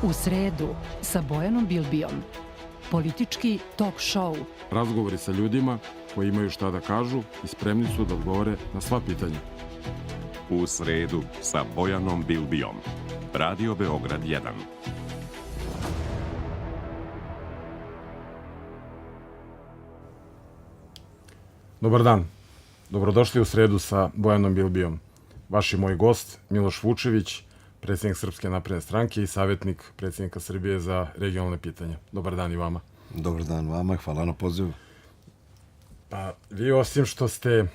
U sredu sa Bojanom Bilbijom. Politički talk show. Razgovori sa ljudima koji imaju šta da kažu i spremni su da odgovore na sva pitanja. U sredu sa Bojanom Bilbijom. Radio Beograd 1. Dobar dan. Dobrodošli u sredu sa Bojanom Bilbijom. Vaš i moj gost, Miloš Vučević, predsjednik Srpske napredne stranke i savjetnik predsjednika Srbije za regionalne pitanja. Dobar dan i vama. Dobar dan vama i hvala na pozivu. Pa, vi osim što ste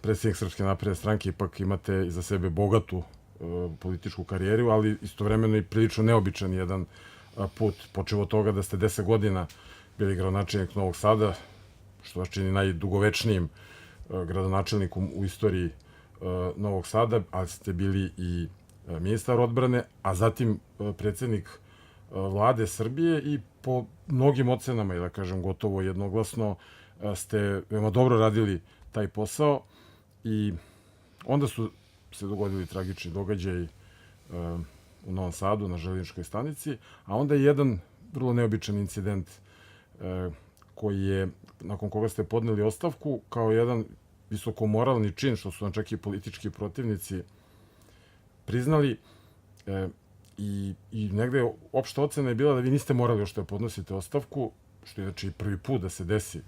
predsjednik Srpske napredne stranke, ipak imate iza sebe bogatu političku karijeru, ali istovremeno i prilično neobičan jedan put. Počeo od toga da ste 10 godina bili gradonačelnik Novog Sada, što vas čini najdugovečnijim gradonačelnikom u istoriji Novog Sada, ali ste bili i ministar odbrane, a zatim predsjednik vlade Srbije i po mnogim ocenama, i da kažem gotovo jednoglasno, ste veoma dobro radili taj posao i onda su se dogodili tragični događaji u Novom Sadu na željezničkoj stanici, a onda je jedan vrlo neobičan incident koji je, nakon koga ste podneli ostavku, kao jedan visokomoralni čin, što su vam čak i politički protivnici priznali, i negde opšta ocena je bila da vi niste morali još da podnosite ostavku, što je znači i prvi put da se desi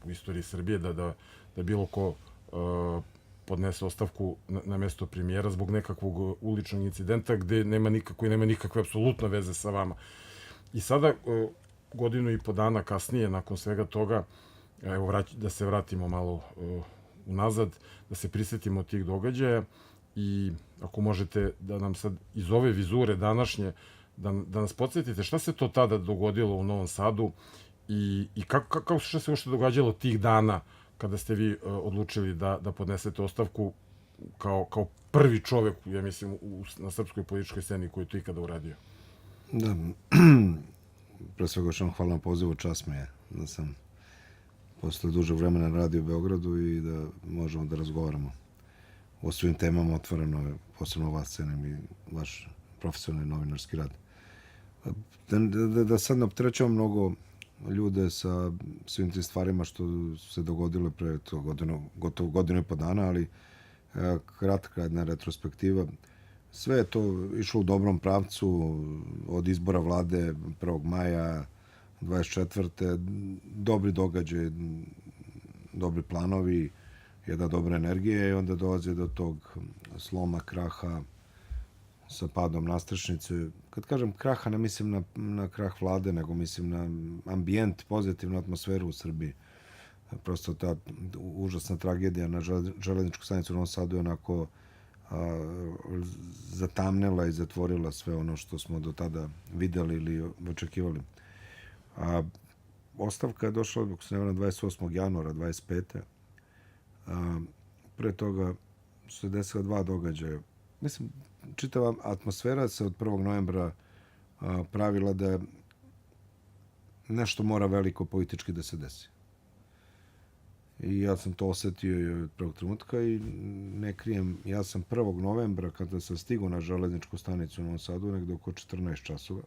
u istoriji Srbije da bilo ko podnese ostavku na mesto premijera zbog nekakvog uličnog incidenta koji nema nikakve apsolutno veze sa vama. I sada, godinu i po dana kasnije, nakon svega toga, evo da se vratimo malo unazad, da se prisjetimo tih događaja i ako možete da nam sad iz ove vizure današnje, da nas podsjetite šta se to tada dogodilo u Novom Sadu i šta se uopšte događalo tih dana kada ste vi odlučili da podnesete ostavku kao prvi čovek, ja mislim, na srpskoj političkoj sceni koji je to ikada uradio. Da, pre svega što vam hvala na pozivu, čast mi je da sam posle dužeg vremena na Radio Beogradu i da možemo da razgovaramo o svim temama otvoreno, posebno vas cenim i vaš profesionalni novinarski rad. Da sad ne opterećujem mnogo ljude sa svim tim stvarima što se dogodile pre gotovo godinu i po dana, ali kratka jedna retrospektiva. Sve je to išlo u dobrom pravcu od izbora vlade 1. maja 24. Dobri događaj, dobri planovi, jedna dobra energija i onda dolazi do tog sloma, kraha sa padom nastrešnice. Kad kažem kraha, ne mislim na krah vlade, nego mislim na ambijent, pozitivnu atmosferu u Srbiji. Prosto ta užasna tragedija na železničku stanicu u Novom Sadu je onako zatamnela i zatvorila sve ono što smo do tada videli ili očekivali. Ostavka je došla, ako se ne varam, 28. januara 25. Pre toga su se desila dva događaja. Mislim, čitava atmosfera se od 1. novembra pravila da nešto mora veliko politički da se desi. I ja sam to osetio i od prvog trenutka i ne krijem. Ja sam 1. novembra, kada sam stigao na železničku stanicu u Novom Sadu, negde oko 14 časova.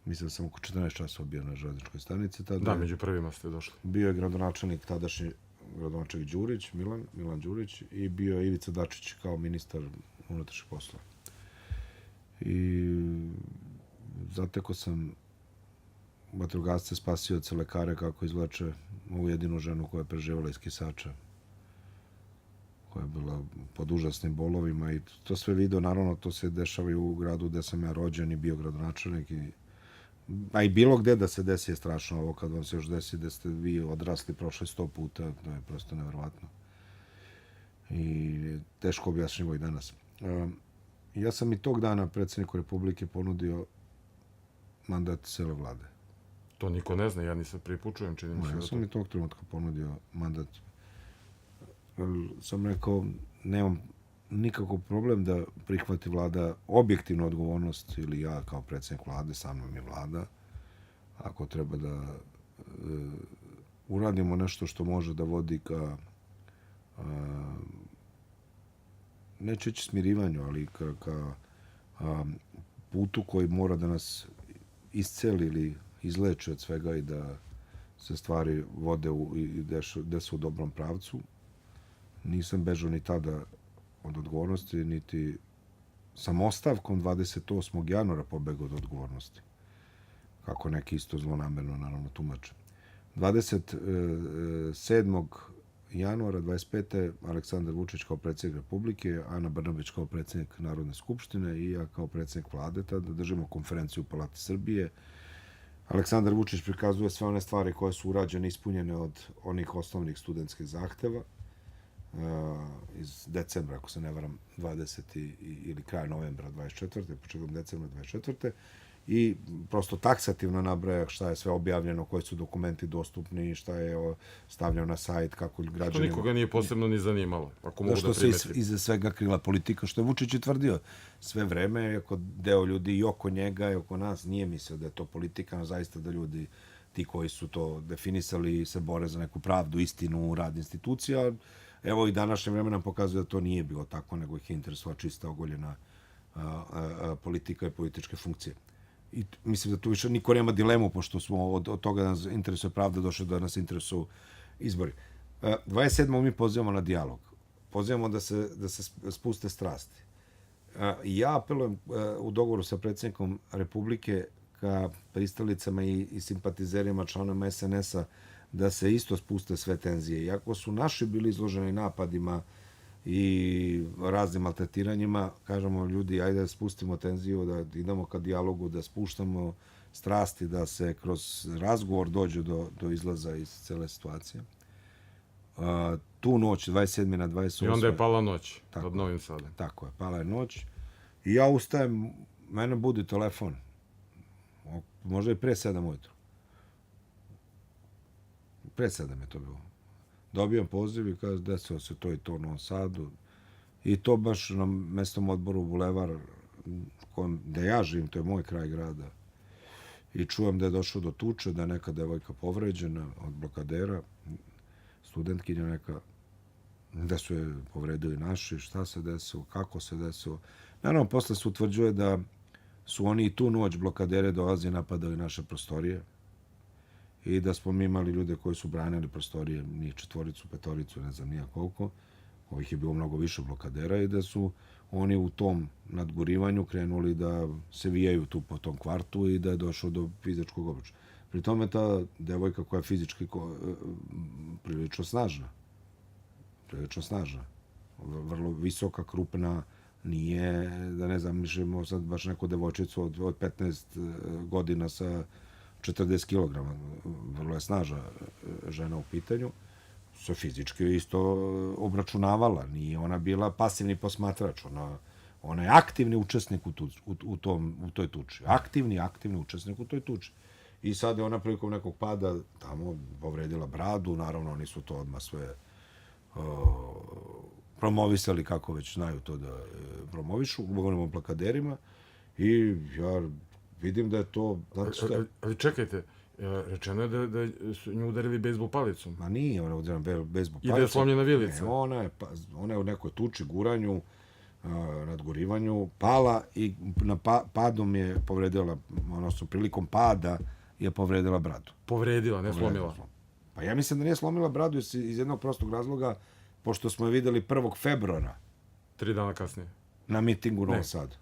Mislim da sam oko 14 časova bio na železničkoj stanici. Da, među prvima ste došli. Bio je gradonačelnik, tadašnji gradonačelnik Đurić, Milan Đurić, i bio je Ivica Dačić kao ministar unutrašnjih poslova. I zatekao sam vatrogasce, spasioce, lekare kako izvlače ovu jedinu ženu koja je preživala iz kisača, koja je bila pod užasnim bolovima i to sve video, naravno to se dešava i u gradu gde sam ja rođen i bio gradonačelnik, a i bilo gde da se desi je strašno. Ovo kad vam se još desi da ste vi odrasli prošli 100 puta, to je prosto neverovatno i teško objašnjivo i danas. Ja sam i tog dana predsjedniku Republike ponudio mandat cele vlade. To niko ne zna, ja nisam prvi put čujem, čini mi se. Ja sam i tog trenutka ponudio mandat. Sam rekao, nemam nikakav problem da prihvati vlada objektivnu odgovornost ili ja kao predsjednik vlade, sa mnom je vlada. Ako treba da uradimo nešto što može da vodi ka neću ići smirivanju, ali ka putu koji mora da nas isceli ili izleče od svega i da se stvari vode i desu u dobrom pravcu. Nisam bežao ni tada od odgovornosti, niti sam ostavkom 28. januara pobegao od odgovornosti. Kako neki isto zlonamerno, naravno, tumače. 27. januara 25. Aleksandar Vučić kao predsjednik Republike, Ana Brnabić kao predsjednik Narodne skupštine i ja kao predsjednik vlade, tada držimo konferenciju u Palati Srbije. Aleksandar Vučić prikazuje sve one stvari koje su urađene, ispunjene od onih osnovnih studentskih zahteva iz decembra, ako se ne varam, 20. ili kraj novembra 24. početkom decembra 24. I prosto taksativno nabraja šta je sve objavljeno, koji su dokumenti dostupni, šta je stavljeno na sajt, kako građani... To nikoga nije posebno ni zanimalo, ako mogu da primetim. primetim. Što se iza svega krila politika, što je Vučić i tvrdio sve vreme, iako deo ljudi i oko njega i oko nas nije mislio da je to politika, no zaista da ljudi, ti koji su to definisali, se bore za neku pravdu, istinu, rad institucija. Evo i današnje vreme nam pokazuje da to nije bilo tako, nego ih je interesovala čista ogoljena politika i političke funkcije. I mislim da tu više niko nema dilemu, pošto smo od toga da nas interesuje pravda došli da nas interesuju izbori. 27. mi pozivamo na dijalog. Pozivamo da se spuste strasti. Ja apelujem u dogovoru sa predsjednikom Republike ka pristalicama i simpatizerima, članovima SNS-a, da se isto spuste sve tenzije. Iako su naši bili izloženi napadima i raznim maltretiranjima, kažemo ljudi, ajde da spustimo tenziju, da idemo ka dijalogu, da spuštamo strasti, da se kroz razgovor dođe do izlaza iz cele situacije. Tu noć, 27. na 28. I onda je pala noć nad Novim Sadom. Tako je, pala je noć. I ja ustajem, mene budi telefon. Možda i pre 7 ujutru. Pre 7 je to bilo. Dobijam poziv i kaže, desilo se to i to u Novom Sadu. I to baš na mestnom odboru Bulevar, gde ja živim, to je moj kraj grada. I čujem da je došlo do tuče, da je neka devojka povređena od blokadera, studentkinja neka, da su je povredili naši, šta se desilo, kako se desilo. Naravno, posle se utvrđuje da su oni i tu noć blokadere dolazi i napadali naše prostorije i da smo mi imali ljude koji su branili prostorije, njih 4, 5, ne znam nija koliko, ovih je bilo mnogo više blokadera i da su oni u tom nadgurivanju krenuli da se vijaju tu po tom kvartu i da je došlo do fizičkog obračuna. Pri tome ta devojka koja je fizički prilično snažna, vrlo visoka, krupna, nije, da ne znam, mišljamo sad baš neku devojčicu od 15 godina sa 40 kg, vrlo je snažna žena u pitanju, se fizički isto obračunavala, nije ona bila pasivni posmatrač, ona je aktivni učesnik u toj tuči. Aktivni učesnik u toj tuči. I sad je ona prilikom nekog pada tamo povredila bradu, naravno oni su to odmah sve promovisali kako već znaju to da promovišu, govorimo o blokadaderima i ja vidim da je to... Ali čekajte, rečeno je da su nju udarili bejzbol palicom. Ma nije ona udarila bejzbol palicom. I da je slomljena vilica. Ona je u nekoj tuči, guranju, nadgurivanju, pala i padom je povredila, odnosno prilikom pada je povredila bradu. Povredila, ne slomila. Pa ja mislim da nije slomila bradu iz jednog prostog razloga, pošto smo je videli 1. februara. 3 dana kasnije. Na mitingu u Novom Sadu.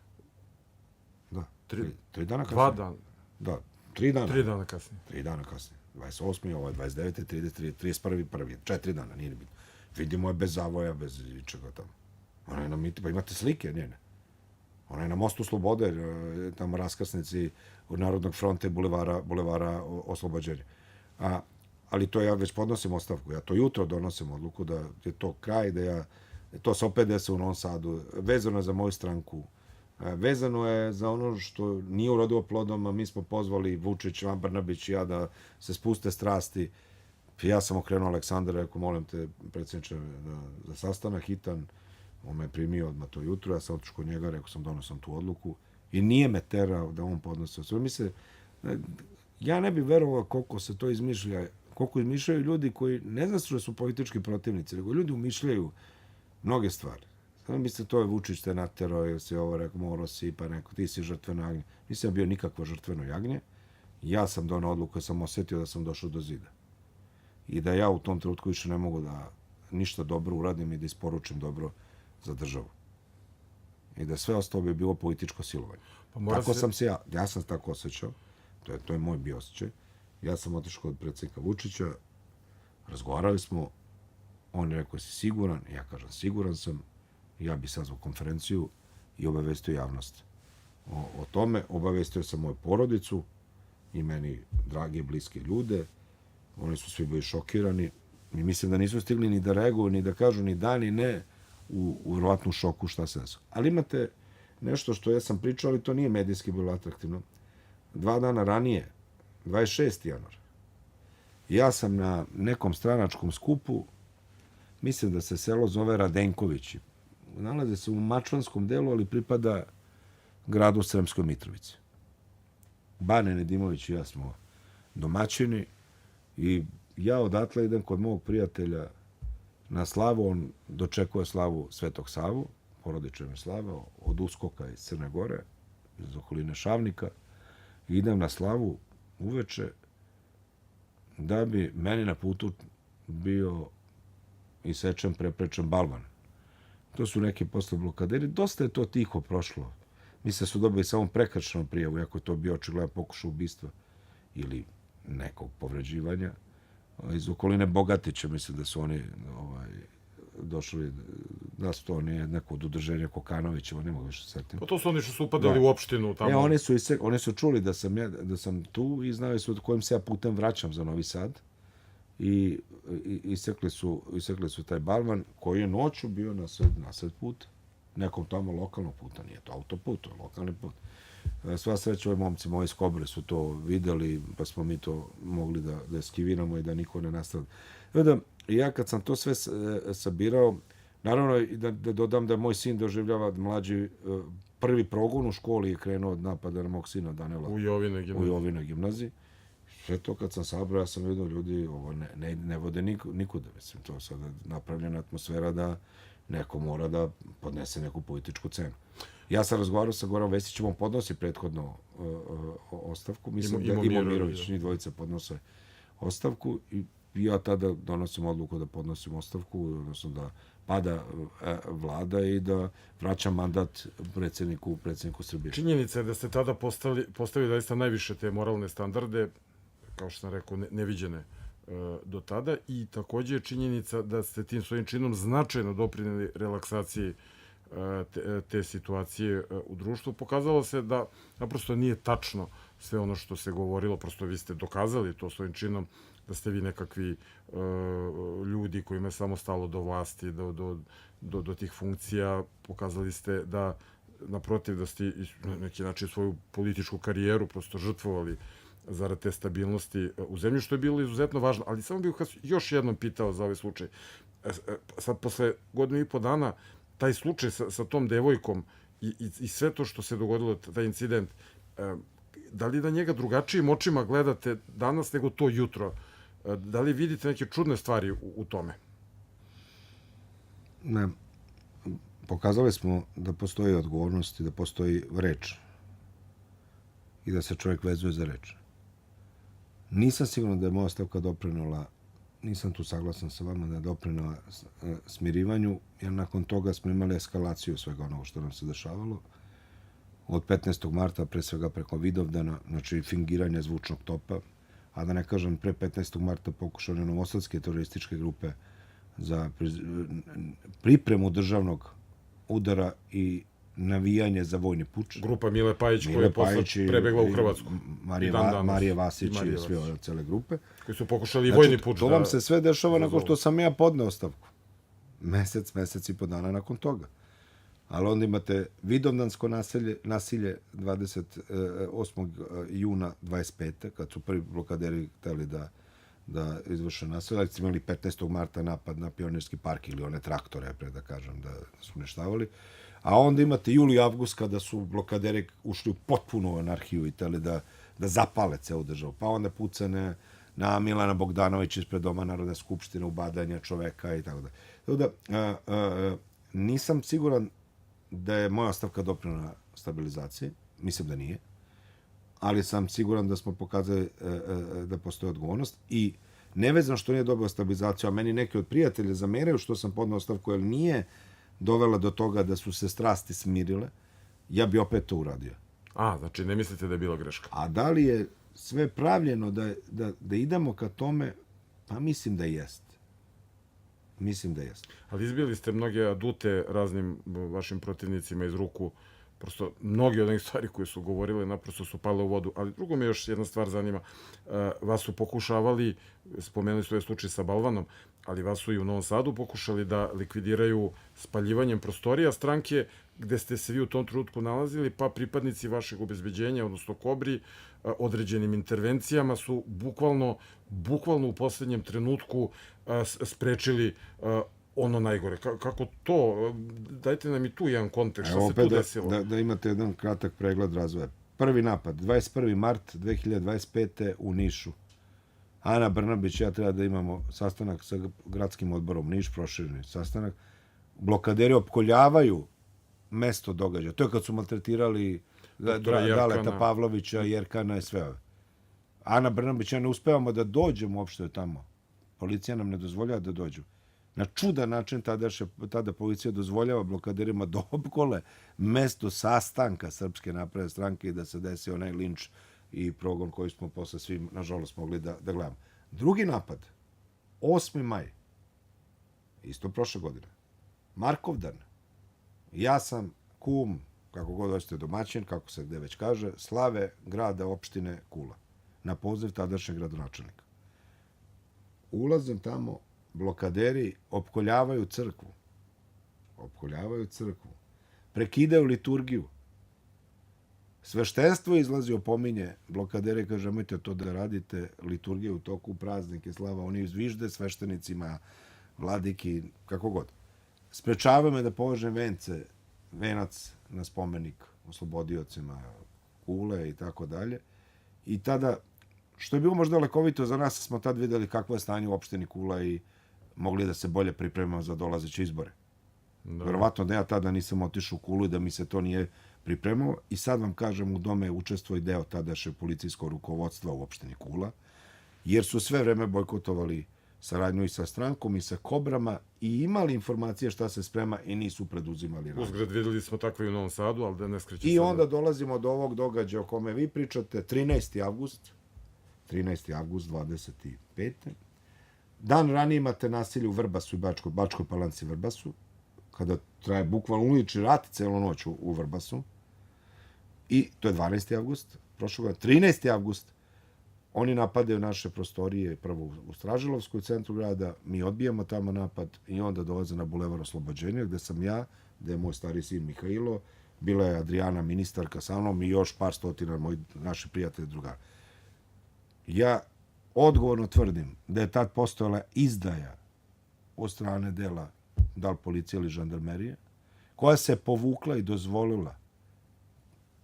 Da. 3 dana kasnije. 2 dana. Da, 3 dana. 3 dana kasnije. 3 dana kasnije. 28. ovo je 29. 30. 31. 1. 4 dana, nije bitno. Vidimo je bez zavoja, bez čega tamo. Ona je na mitingu, pa imate slike njene. Ona je na Mostu Slobode, tamo raskrsnici od Narodnog fronta i bulevara Oslobođenja. Ali to ja već podnosim ostavku. Ja to jutro donosim odluku da je to kraj, to se opet desi u Novom Sadu. Vezano je za moju stranku. Vezano je za ono što nije urodilo plodom, a mi smo pozvali Vučić, Ana Brnabić i ja da se spuste strasti. Ja sam okrenuo Aleksandra, rekao, molim te, predsjedniče, za sastanak hitan. On me je primio odmah to jutro, ja sam otišao kod njega, rekao sam, donosam tu odluku. I nije me terao da on podnose sve. Ja ne bih verovao koliko se to izmišlja, koliko izmišljaju ljudi koji ne znam što su politički protivnici, nego ljudi umišljaju mnoge stvari. Mislim, to je Vučić te naterao, jer si ovo rekao, morao si, pa neko, ti si žrtveno jagnje. Nisam bio nikakvo žrtveno jagnje. Ja sam donao odluku, jer sam osetio da sam došao do zida. I da ja u tom trenutku više ne mogu da ništa dobro uradim i da isporučim dobro za državu. I da sve ostalo bi bilo političko silovanje. Tako sam se ja sam tako osjećao. To je moj bio osjećaj. Ja sam otišao kod predsjednika Vučića, razgovarali smo, on je rekao, si siguran? Ja kažem, siguran sam. Ja bi sazvao konferenciju i obavestio javnost o tome. Obavestio sam moju porodicu i meni drage, bliske ljude. Oni su svi bili šokirani i mislim da nisu stigli ni da reaguju, ni da kažu ni da, ni ne u vjerovatnu šoku šta se desilo. Ali imate nešto što ja sam pričao, ali to nije medijski bilo atraktivno. 2 dana ranije, 26. januar, ja sam na nekom stranačkom skupu, mislim da se selo zove Radenkovići. Nalaze se u mačvanskom delu, ali pripada gradu Sremskoj Mitrovici. Bane Nedimović i ja smo domaćini i ja odatle idem kod mog prijatelja na slavu, on dočekuje slavu Svetog Savu, porodične slave, od Uskoka iz Crne Gore, iz okoline Šavnika, i idem na slavu uveče da bi meni na putu bio isečen, preprečen balvan. To su neki posle blokaderi. Dosta je to tiho prošlo. Mislim da su dobili samo prekršenu prijavu, iako je to bio očigledan pokušaj ubistva ili nekog povređivanja. Iz okoline Bogatića, mislim da su oni došli, da su to nije neko od udruženja Kokanovićeva, ne mogu više setim. Pa to su oni što su upadali u opštinu tamo. Oni su čuli da sam tu i znali su kojim se ja putem vraćam za Novi Sad. I isekli su taj balvan koji je noću bio nasred puta. Nekom tamo lokalnog puta, nije to autoput, to je lokalni put. Sva sreća, ovi momci moji iz Kobre su to videli, pa smo mi to mogli da eskiviramo i da niko ne nastrada. Ja kad sam to sve sabirao, naravno i da dodam da moj sin doživljava mlađi, prvi progon u školi je krenuo od napada na mog sina Danela u Jovinoj gimnaziji. Sve to kad sam sabrao, ja sam vidio ljudi, ovo ne vode nikuda. Mislim, to je sada napravljena atmosfera da neko mora da podnese neku političku cenu. Ja sam razgovarao sa Goranom Vesićem, on podnosi prethodno ostavku. Mislim da Imo Mirović, njih dvojica podnose ostavku i ja tada donosim odluku da podnosim ostavku, odnosno da pada vlada i da vraćam mandat predsjedniku Srbije. Činjenica je da ste tada postavili zaista najviše te moralne standarde, kao što sam rekao, neviđene do tada, i takođe je činjenica da ste tim svojim činom značajno doprineli relaksaciji te situacije u društvu. Pokazalo se da naprosto nije tačno sve ono što se govorilo, prosto vi ste dokazali to svojim činom, da ste vi nekakvi ljudi kojima je samo stalo do vlasti, do tih funkcija. Pokazali ste da, naprotiv, da ste na neki način svoju političku karijeru prosto žrtvovali zarad te stabilnosti u zemlji, što je bilo izuzetno važno. Ali samo bih vas još jednom pitao za ovaj slučaj. Sad, posle 1,5 dana, taj slučaj sa tom devojkom i sve to što se dogodilo, taj incident, da li da njega drugačijim očima gledate danas nego to jutro? Da li vidite neke čudne stvari u tome? Ne. Pokazali smo da postoji odgovornost i da postoji reč. I da se čovjek vezuje za reč. Nisam siguran da je moja ostavka doprinula, nisam tu saglasan sa vama, da je doprinula smirivanju, jer nakon toga smo imali eskalaciju svega onoga što nam se dešavalo. Od 15. marta, pre svega preko Vidovdana, znači fingiranje zvučnog topa, a da ne kažem, pre 15. marta pokušane novosadske terorističke grupe za pripremu državnog udara i navijanje za vojni puč. Grupa Mile Pajić koja je posle prebegla u Hrvatsku. Marije Vasić i sve ove cele grupe. Koji su pokušali i vojni puč. To vam se sve dešava nakon što sam ja podneo ostavku. Mesec i po dana nakon toga. Ali onda imate vidovdansko nasilje 28. juna 25. kad su prvi blokaderi hteli da izvrše nasilje. Znači imali 15. marta napad na Pionirski park ili one traktore, pre da kažem, da su uništavali. A onda imate jul i avgust kada su blokaderi ušli u potpunu anarhiju i hteli da zapale celu državu. Pa onda pucane na Milana Bogdanovića ispred Doma Narodne skupštine, ubadanja čoveka i tako da. Tako da, nisam siguran da je moja ostavka doprinela stabilizaciji, mislim da nije, ali sam siguran da smo pokazali da postoji odgovornost i nevezano što nije dobio stabilizaciju, a meni neki od prijatelja zameraju što sam podneo ostavku, jer nije dovela do toga da su se strasti smirile, ja bi opet to uradio. Znači ne mislite da je bila greška? A da li je sve pravljeno da idemo ka tome? Pa mislim da jeste. Mislim da jeste. Ali izbili ste mnoge adute raznim vašim protivnicima iz ruku. Prosto, mnogi od onih stvari koje su govorile naprosto su pale u vodu. Ali drugo me još jedna stvar zanima. Vas su pokušavali, spomenuli su ovaj slučaj sa Balvanom, ali vas su i u Novom Sadu pokušali da likvidiraju spaljivanjem prostorija stranke gde ste se vi u tom trenutku nalazili, pa pripadnici vašeg obezbeđenja, odnosno Kobri, određenim intervencijama su bukvalno u poslednjem trenutku sprečili ono najgore. Kako to? Dajte nam i tu jedan kontekst. Šta se tu desilo? Da imate jedan kratak pregled razvoja. Prvi napad, 21. mart 2025. u Nišu. Ana Brnabić, ja treba da imamo sastanak sa gradskim odborom Niš, prošireni sastanak. Blokaderi opkoljavaju mesto događaja. To je kad su maltretirali Daleta Pavlovića, Jerkana i sve ove. Ana Brnabić, ja ne uspevamo da dođemo uopšte tamo. Policija nam ne dozvoljava da dođu. Na čudan način tada policija dozvoljava blokaderima da opkole mesto sastanka Srpske napredne stranke i da se desi onaj linč i progon koji smo posle svi, nažalost, mogli da gledamo. Drugi napad, 8. maj, isto prošle godine, Markovdan. Ja sam kum, kako god hoćete, domaćin, kako se gde već kaže, slave grada opštine Kula, na poziv tadašnjeg gradonačelnika. Ulazim tamo, blokaderi opkoljavaju crkvu. Prekidaju liturgiju. Sveštenstvo izlazi, opominje blokadere, kaže, nemojte to da radite, liturgije u toku, praznike, slava, oni zvižde sveštenicima, vladiki, kako god. Sprečavaju me da položem venac na spomenik oslobodiocima Kule i tako dalje. I tada, što je bilo možda lekovito za nas, smo tad videli kakvo je stanje u opštini Kula i mogli da se bolje pripremamo za dolazeće izbore. Verovatno da ja tada nisam otišao u Kulu i da mi se to nije pripremalo. I sad vam kažem, u tome učestvuje deo tadašnjeg policijskog rukovodstva u opštini Kula, jer su sve vreme bojkotovali saradnju i sa strankom i sa Kobrama i imali informacije šta se sprema i nisu preduzimali rad. Uzgled videli smo takve i u Novom Sadu, ali da ne skreće I onda dolazimo do ovog događaja o kome vi pričate, 13. avgust 25. Dan ranije imate nasilje u Vrbasu i Bačkoj Palanci Vrbasu, kada traje bukvalno ulični rat celu noć u Vrbasu. I to je 12. avgust, prošle godine. 13. avgust, oni napadaju naše prostorije, prvo u Stražilovskoj centru grada, mi odbijamo tamo napad i onda dolaze na Bulevar Oslobođenja, gde sam ja, gde je moj stari sin Mihajlo, bila je Adriana ministarka sa mnom i još par stotina naših prijatelja i drugara. Ja odgovorno tvrdim da je tad postojala izdaja od strane dela, da li policije ili žandarmerije, koja se povukla i dozvolila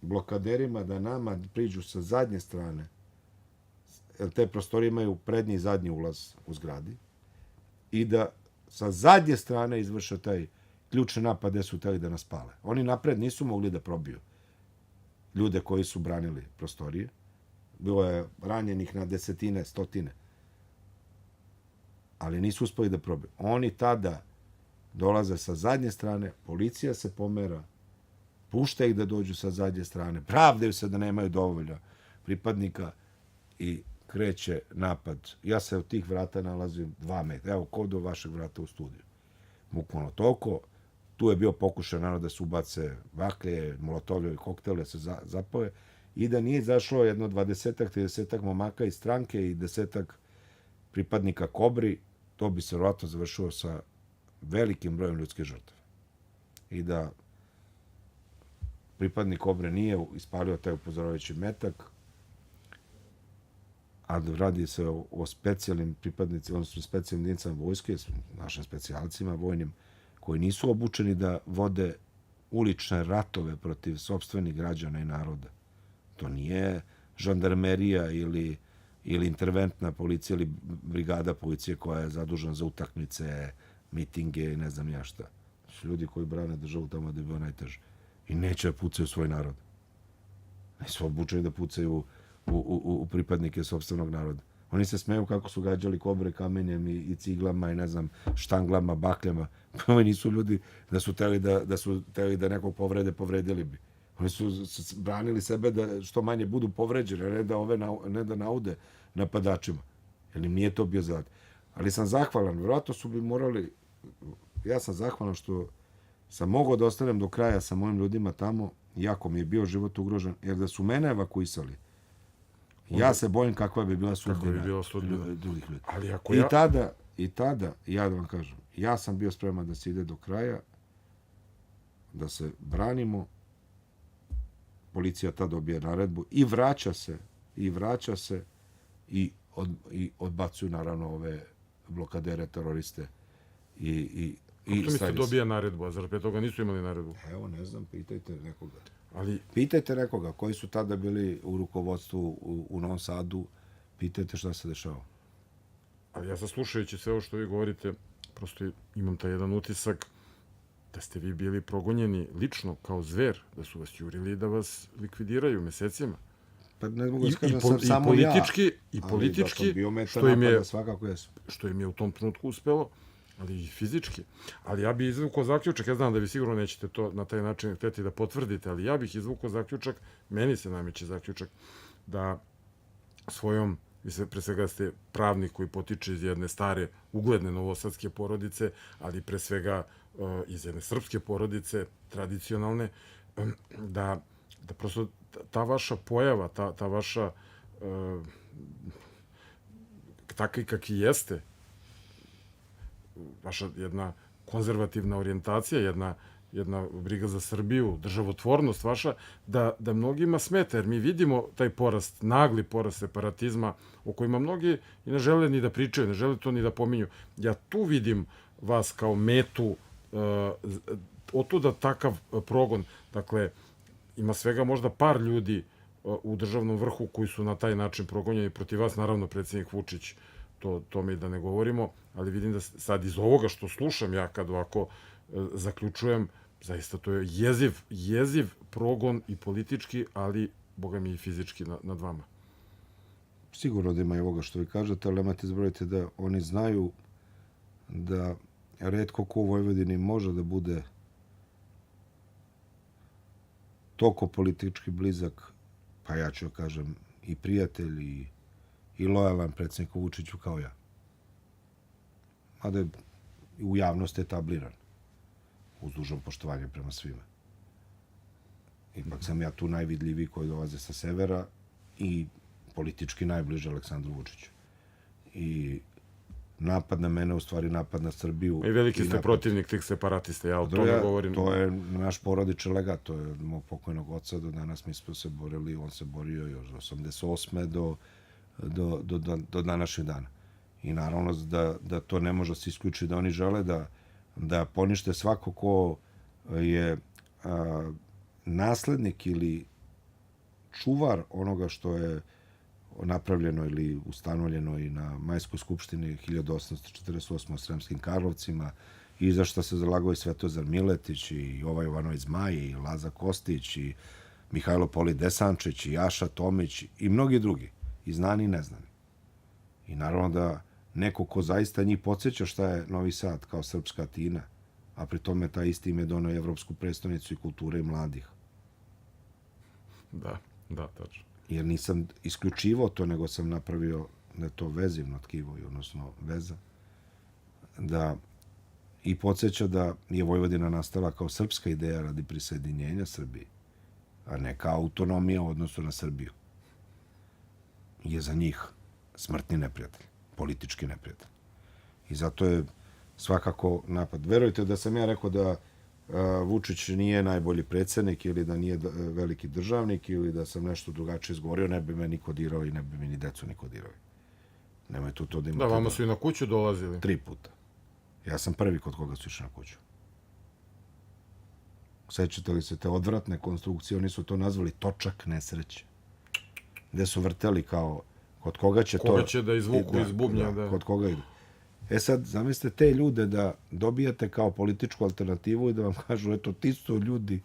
blokaderima da nama priđu sa zadnje strane, jer te prostorije imaju prednji i zadnji ulaz u zgradi, i da sa zadnje strane izvrše taj ključni napad gde su hteli da nas pale. Oni napred nisu mogli da probiju ljude koji su branili prostorije. Bilo je ranjenih na desetine, stotine. Ali nisu uspeli da probiju. Oni tada dolaze sa zadnje strane, policija se pomera, pušta ih da dođu sa zadnje strane, pravdaju se da nemaju dovoljno pripadnika i kreće napad. Ja se od tih vrata nalazim 2 metra. Evo, kod do vašeg vrata u studiju. Bukvalno toliko. Tu je bio pokušaj, naravno, da se ubace vaklje, molotovljevi koktele, da se zapoje. I da nije izašlo jedno 20-30 momaka iz stranke i 10 pripadnika Kobri, to bi se vjerojatno završilo sa velikim brojem ljudskih žrtava. I da pripadnik Kobre nije ispalio taj upozoravajući metak, a da radi se o specijalnim pripadnicima, odnosno specijalnim jedinicama vojske, našim specijalcima vojnim, koji nisu obučeni da vode ulične ratove protiv sopstvenih građana i naroda. To nije žandarmerija ili interventna policija ili brigada policije koja je zadužena za utakmice, mitinge i ne znam ja šta. su ljudi koji brane državu tamo da je bio najteže. I neće da pucaju svoj narod. Nisu obučeni da pucaju u pripadnike sopstvenog naroda. Oni se smeju kako su gađali kobre kamenjem i ciglama i ne znam, štanglama, bakljama. Oni nisu ljudi da su teli da nekog povredili bi. Oni su branili sebe da što manje budu povređeni, ne da naude napadačima. Jer im nije to bio zadatak. Ali sam zahvalan, vjerojatno su bi morali, ja sam zahvalan što sam mogao da ostanem do kraja sa mojim ljudima tamo, jako mi je bio život ugrožen, jer da su mene evakuisali, ja se bojim kakva bi bila sudbina drugih ljudi. Ali ako I tada, ja da vam kažem, ja sam bio spreman da se ide do kraja, da se branimo, policija tada dobije naredbu i vraća se i odbacuju naravno ove blokadere, teroriste i kako mislite dobija naredbu, a zar pre toga nisu imali naredbu? Evo, ne znam, pitajte nekoga. Ali Pitajte nekoga koji su tada bili u rukovodstvu u Novom Sadu, pitajte šta se dešava. Ali ja sad slušajući sve ovo što vi govorite, prosto imam taj jedan utisak da ste vi bili progonjeni lično kao zver, da su vas jurili i da vas likvidiraju mesecima. Pa ne mogu da kažem sam samo ja. I politički, što im je u tom trenutku uspelo, ali i fizički. Ali ja bih izvukao zaključak, ja znam da vi sigurno nećete to na taj način hteti da potvrdite, ali ja bih izvukao zaključak, meni se nameće zaključak, da svojom, vi pre svega ste pravnik koji potiče iz jedne stare, ugledne novosadske porodice, ali pre svega iz jedne srpske porodice, tradicionalne, da prosto ta vaša pojava, ta vaša takvi kakvi jeste, vaša jedna konzervativna orijentacija, jedna briga za Srbiju, državotvornost vaša, da mnogima smeta, jer mi vidimo taj porast, nagli porast separatizma, o kojima mnogi i ne žele ni da pričaju, ne žele to ni da pominju. Ja tu vidim vas kao metu, otuda takav progon. Dakle, ima svega možda par ljudi u državnom vrhu koji su na taj način progonjeni protiv vas, naravno predsjednik Vučić, to mi da ne govorimo, ali vidim da sad iz ovoga što slušam ja kad ovako zaključujem, zaista to je jeziv progon i politički, ali boga mi i fizički nad vama. Sigurno da ima i ovoga što vi kažete, ali nemojte zaboraviti da oni znaju da retko ko u Vojvodini može da bude toliko politički blizak, pa ja ću kažem i prijatelj i lojalan predsjedniku Vučiću kao ja. Mada je u javnosti etabliran, uz dužno poštovanje prema svima. Ipak sam ja tu najvidljiviji koji dolaze sa severa i politički najbliže Aleksandru Vučiću. I napad na mene, u stvari napad na Srbiju. I veliki ste protivnik tih separatista, ja o tome govorim. To je naš porodični legat, to je od mog pokojnog oca, do danas mi smo se borili, on se borio još 88. do današnjeg dana. I naravno da to ne može se isključiti, da oni žele da ponište svako ko je naslednik ili čuvar onoga što je napravljeno ili ustanovljeno i na Majskoj skupštini 1848. u Sremskim Karlovcima i za što se zalagao i Svetozar Miletić i Jova Jovanović Zmaj i Laza Kostić i Mihajlo Poli Desančić i Jaša Tomić i mnogi drugi, i znani i neznani. I naravno da neko ko zaista njih podsjeća šta je Novi Sad kao srpska Atina, a pri tome taj isti im je donao Evropsku prestonicu i kulture i mladih. Da, tačno. Jer nisam isključivao to, nego sam napravio da je to vezivno tkivo, odnosno veza, da i podsjeća da je Vojvodina nastala kao srpska ideja radi prisajedinjenja Srbiji, a ne kao autonomija u odnosu na Srbiju. Je za njih smrtni neprijatelj, politički neprijatelj. I zato je svakako napad. Verujte da sam ja rekao da Vučić nije najbolji predsjednik ili da nije veliki državnik ili da sam nešto drugačije izgovorio, ne bi me niko dirao i ne bi mi ni decu niko dirao. Nemoj tu to da imate. Da, vama su i na kuću dolazili. 3 puta. Ja sam prvi kod koga su išli na kuću. Sećate li se te odvratne konstrukcije? Oni su to nazvali točak nesreće. Gde su vrteli kao kod koga će to... Koga će da izvuku iz bubnja, da. Kod koga ide. E sad, zamislite te ljude da dobijate kao političku alternativu i da vam kažu, eto, ti su ljudi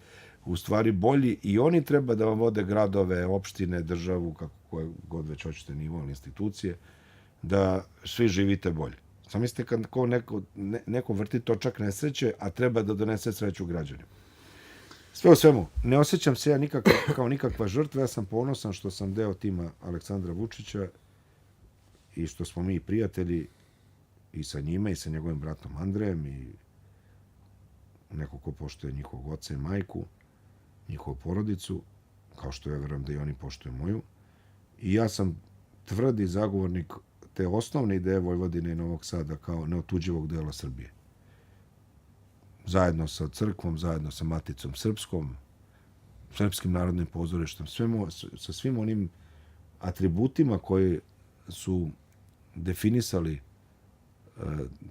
u stvari bolji i oni treba da vam vode gradove, opštine, državu, kako koje god već hoćete nivo ili institucije, da svi živite bolje. Zamislite kad neko vrti točak nesreće, a treba da donese sreću građanima. Sve u svemu, ne osjećam se ja kao nikakva žrtva, ja sam ponosan što sam deo tima Aleksandra Vučića i što smo mi prijatelji i sa njime i sa njegovim bratom Andrejem i neko ko poštuje njihovog oca i majku, njihovu porodicu, kao što ja verujem da i oni poštuju moju. I ja sam tvrdi zagovornik te osnovne ideje Vojvodine i Novog Sada kao neotuđivog dela Srbije. Zajedno sa crkvom, zajedno sa Maticom Srpskom, Srpskim narodnim pozorištem, sa svim onim atributima koji su definisali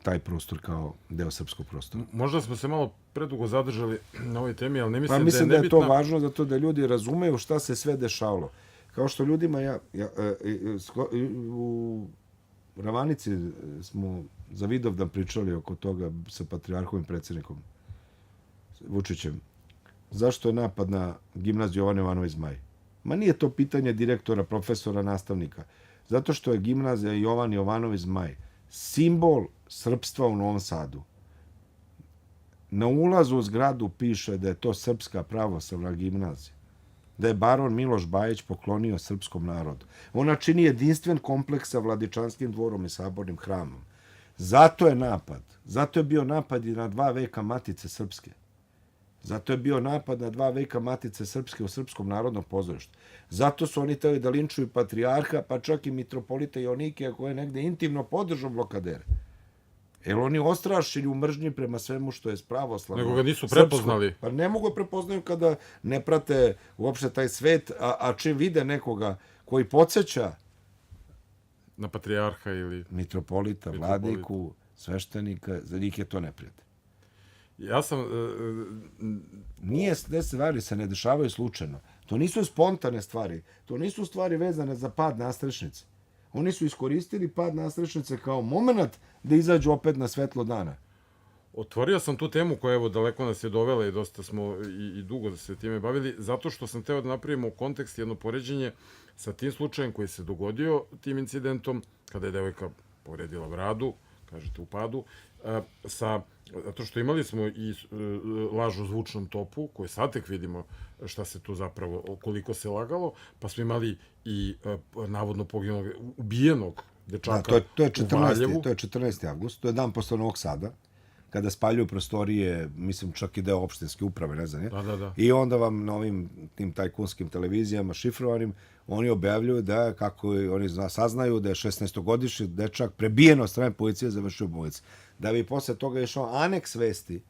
taj prostor kao deo srpskog prostora. Možda smo se malo predugo zadržali na ovoj temi, ali ne mislim, mislim da je nebitna. To važno zato da ljudi razumeju šta se sve dešavalo. Kao što ljudima u Ravanici smo za Vidovdan pričali oko toga sa patrijarhovim predsjednikom Vučićem. Zašto je napad na gimnaziju Jovan Jovanović Zmaj? Ma nije to pitanje direktora, profesora, nastavnika. Zato što je gimnazija Jovan Jovanović Zmaj simbol srpstva u Novom Sadu. Na ulazu u zgradu piše da je to Srpska pravoslavna gimnazija. Da je baron Miloš Bajić poklonio srpskom narodu. Ona čini jedinstven kompleks sa Vladičanskim dvorom i sabornim hramom. Zato je napad. Zato je bio napad i na 2 veka Matice Srpske. Zato je bio napad na 2 veka Matice Srpske u Srpskom narodnom pozorištu. Zato su oni hteli da linčuju patrijarha, pa čak i mitropolita Jonikija, koji je negde intimno podržao blokadere. Jer oni ostrašćeni u mržnji prema svemu što je pravoslavno. Nego ga nisu prepoznali. Pa ne mogu prepoznaju kada ne prate uopšte taj svet, a čim vide nekoga koji podsjeća na patrijarha ili mitropolita, vladiku, sveštenika, za njih je to neprijatelj. Ja sam... Te stvari se ne dešavaju slučajno. To nisu spontane stvari. To nisu stvari vezane za pad nastrešnice. Oni su iskoristili pad nastrešnice kao moment da izađu opet na svetlo dana. Otvorio sam tu temu koja, evo, daleko nas je dovela i dosta smo i dugo se time bavili, zato što sam teo da napravimo u kontekst jedno poređenje sa tim slučajem koji se dogodio tim incidentom, kada je devojka povredila bradu, kažete u padu, zato što imali smo i laž o zvučnom topu, koju sad tek vidimo šta se tu zapravo, koliko se lagalo, pa smo imali i navodno poginunog, ubijenog dečaka u Valjevu. To je 14. avgust, to je dan posle Novog Sada, kada spaljuju prostorije, mislim čak i deo opštinske uprave, ne znam, Da. I onda vam na ovim tim tajkunskim televizijama šifrovanim, oni objavljuju da, kako oni saznaju, da je 16-godišnji dečak prebijen od strane policije završio ubojica. Da bi posle toga išao aneks vesti,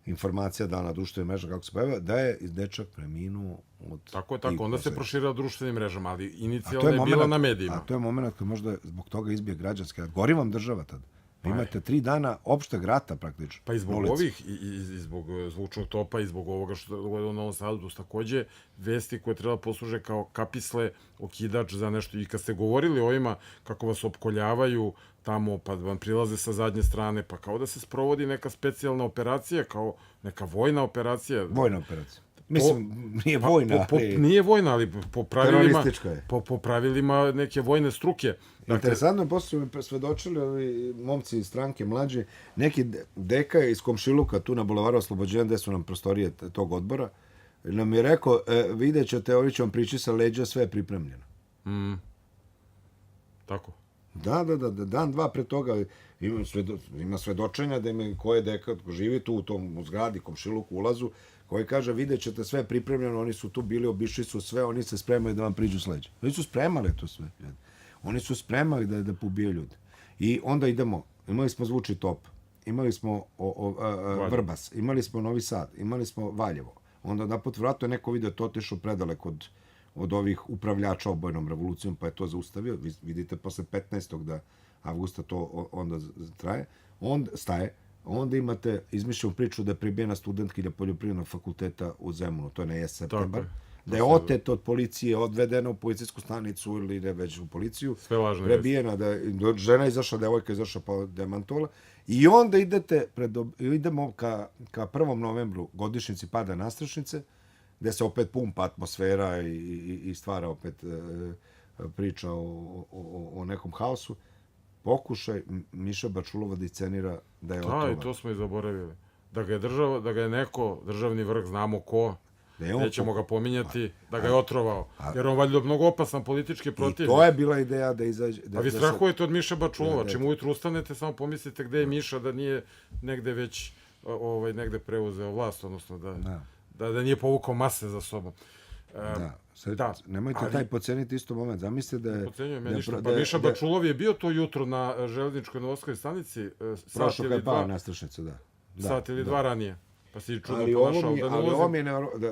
informacija dana na društvenim mrežama, kako se pojavio, da je dečak preminuo od... Tako, onda se proširila društvenim mrežama, ali inicijalno je bila na medijima. A to je moment koji možda zbog toga izbije građanski rat. Gori vam država tad. Imate 3 dana opšteg rata praktično. Pa i zbog ovih, i zbog zvučnog topa, i zbog ovoga što je dogodilo u Novom Sadu, takođe vesti koje treba posluže kao kapisle, okidač za nešto. I kad ste govorili o ovima, kako vas opkoljavaju tamo, pa vam prilaze sa zadnje strane, pa kao da se sprovodi neka specijalna operacija, kao neka vojna operacija. Vojna operacija. Mislim, nije vojna, ali... Nije vojna, ali po pravilima neke vojne struke. Interesantno je, posle su mi svedočili ovi momci iz stranke mlađi, neki deka iz komšiluka tu na Bulevaru Oslobođenja, gde su nam prostorije tog odbora, nam je rekao, vidjet ćete, ovi će vam prići sa leđa, sve je pripremljeno. Tako? Da, dan, dva pre toga ima svedočenja da ima koje deka živi tu u tom zgradi, komšiluku, ulazu, koji kaže, vidjet ćete sve pripremljeno, oni su tu bili, obišli su sve, oni se spremaju da vam priđu s leđa. Oni su spremali to sve. Oni su spremali da pobije ljudi. I onda imali smo zvučni top, imali smo Vrbas, imali smo Novi Sad, imali smo Valjevo. Onda naput vratno je neko video to otišao predaleko od ovih upravljača obojnom revolucijom, pa je to zaustavio. Vidite, posle 15. avgusta to onda traje. Onda staje. Onda imate izmišljenu priču da je pribijena studentkinja poljoprivrednog fakulteta u Zemunu, to je na jes septembar. Tako je. Da je otet od policije, odvedena u policijsku stanicu ili ne već u policiju. Sve lažne prebijena, da je žena izašla, devojka izašla pa demantovala. I onda idemo ka 1. novembru, godišnjici pada Nastrešnice, gde se opet pumpa atmosfera i stvara opet priča o nekom haosu. Pokušaj Miša Bačulova da iscenira da je otrovan. I to smo i zaboravili. Da ga je neko, državni vrh, znamo ko, nećemo ga pominjati, da ga je otrovao. Jer on valjda mnogo opasan politički protivnik. I to je bila ideja da izađe... A vi strahujete od Miše Bačulova. Čim ujutru ustanete, samo pomislite gde je Miša, da nije negde već negde preuzeo vlast, odnosno da nije povukao mase za sobom. Nemojte taj poceniti isto moment. Zamislite da je... Pocenjujem ja ništa. Pa Miša Bačulov je bio to jutro na železničkoj Novoskoj stanici, sat ili dva. Nastrešnice, da. Sat ili dva ranije. Pa si čudno ponašao da ne ulazim.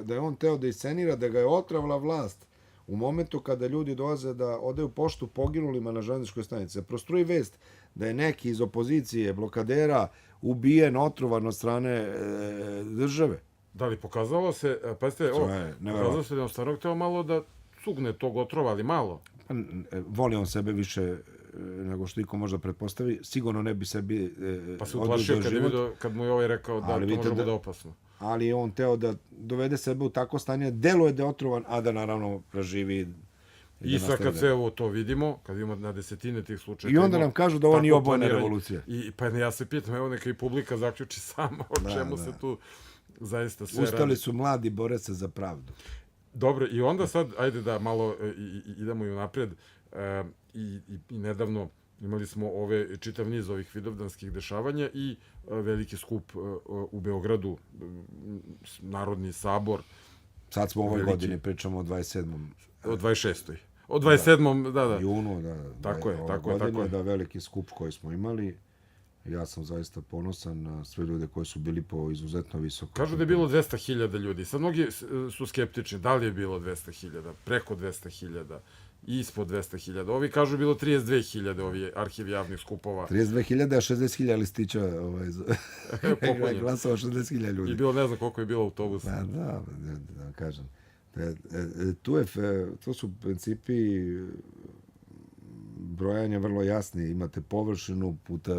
Da je on teo da iscenira, da ga je otravila vlast u momentu kada ljudi dolaze da odaju poštu poginulima na železničkoj stanici. Prostruji vest da je neki iz opozicije, blokadera, ubijen, otrovan od strane države. Da li pokazalo se, pazite, pokazalo se da on stvarno hteo malo da cugne tog otrova, ali malo. Voli on sebe više nego što niko možda pretpostavi. Sigurno ne bi sebi pa se uplašio kad mu je ovaj rekao da to može bude opasno. Ali je on teo da dovede sebe u tako stanje, deluje da je otrovan, a da naravno preživi. I sad kad se to vidimo, kad vidimo na desetine tih slučaja... I onda nam kažu da ovo nije obojena revolucija. Pa ja se pitam, evo neka i publika zaključi sama o čemu se tu zaista sve radi. Ustali su mladi boraca za pravdu. Dobro, i onda sad, ajde da malo idemo i naprijed. I nedavno imali smo čitav niz ovih vidovdanskih dešavanja i veliki skup u Beogradu, Narodni sabor. Sad smo u ovoj godini, pričamo o 27. O 26. O 27. da. Junu, da. Tako je. Da, veliki skup koji smo imali. Ja sam zaista ponosan na sve ljude koji su bili po izuzetno visoko. Kažu da je bilo 200.000 ljudi. Sad mnogi su skeptični. Da li je bilo 200.000? Preko 200.000? Ispod 200.000. Ovi kažu bilo 32.000, ovi arhiv javnih skupova. 32.000, a 60.000 listića glasova 60.000 ljudi. I bilo ne znam koliko je bilo autobusa. Da kažem. To su principi brojanja vrlo jasni. Imate površinu puta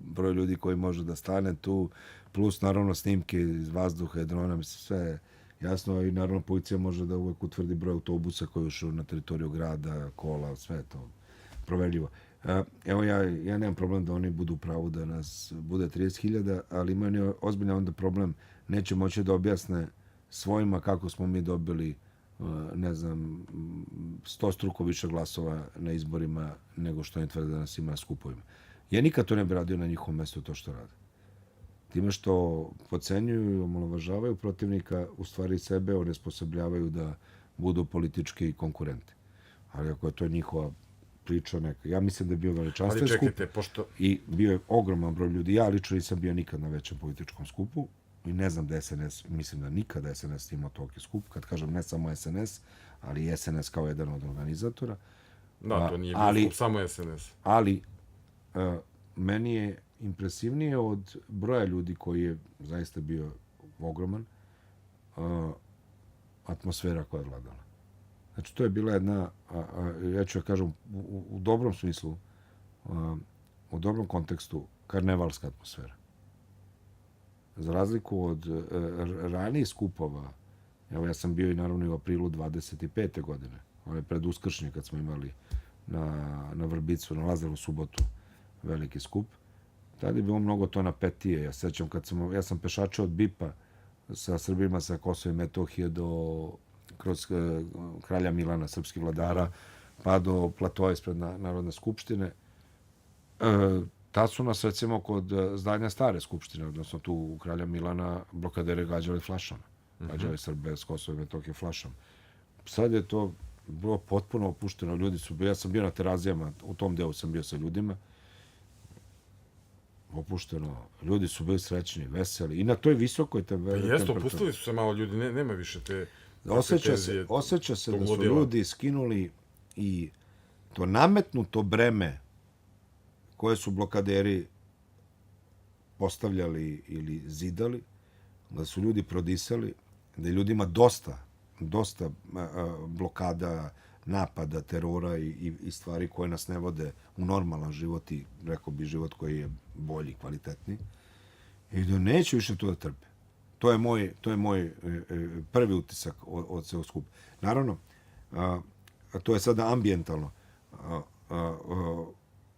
broj ljudi koji može da stane tu, plus naravno snimke iz vazduha, drona, sve jasno, i naravno policija može da uvek utvrdi broj autobusa koji je ušao na teritoriju grada, kola, sve to proverljivo. Evo ja nemam problem da oni budu u pravu da nas bude 30.000, ali imaju ozbiljan onda problem, neće moći da objasne svojima kako smo mi dobili, ne znam, 100 struko više glasova na izborima nego što oni tvrde da nas ima na skupovima. Ja nikad to ne bi radio na njihovom mestu to što rade. Time što podcenjuju i omalovažavaju protivnika, u stvari sebe onesposobljavaju da budu politički konkurenti. Ali ako je to njihova priča neka, ja mislim da je bio veličanstven skup i bio je ogroman broj ljudi. Ja lično nisam bio nikad na većem političkom skupu i ne znam da SNS, mislim da nikada SNS imao toliki skup, kad kažem ne samo SNS, ali i SNS kao jedan od organizatora. Da, to nije bio skup, samo SNS. Ali meni je impresivnije od broja ljudi koji je zaista bio ogroman, atmosfera koja je vladala. Znači, to je bila jedna, ja ću kažem, u dobrom smislu, u dobrom kontekstu, karnevalska atmosfera. Za razliku od ranijih skupova, evo ja sam bio i naravno i u aprilu 25. godine, pred Uskršnje kad smo imali na Vrbicu, na Lazarevu subotu, veliki skup. Tada je bilo mnogo to napetije. Ja sećam ja sam pešačio od BIP-a sa Srbima sa Kosova i Metohije kroz kralja Milana, srpskih vladara, pa do platoa ispred Narodne skupštine. Tad su nas, recimo, kod zdanja stare skupštine, odnosno tu u kralja Milana, blokadere gađali flašama. Gađali Srbe s Kosova i Metohije flašama. Sad je to bilo potpuno opušteno. Ljudi su bili, ja sam bio na terazijama, u tom delu sam bio sa ljudima, opušteno, ljudi su bili srećni, veseli i na toj visokoj temperaturi. Jeste, opustili su se malo ljudi, nema više te osjeća se da su ljudi skinuli i to nametnuto breme koje su blokaderi postavljali ili zidali, da su ljudi prodisali, da je ljudima dosta blokada, napada, terora i stvari koje nas ne vode u normalan život i, rekao bi, život koji je bolji, kvalitetniji. I da neće više to da trpe. To je moj prvi utisak od svega skupa. Naravno, to je sada ambijentalno.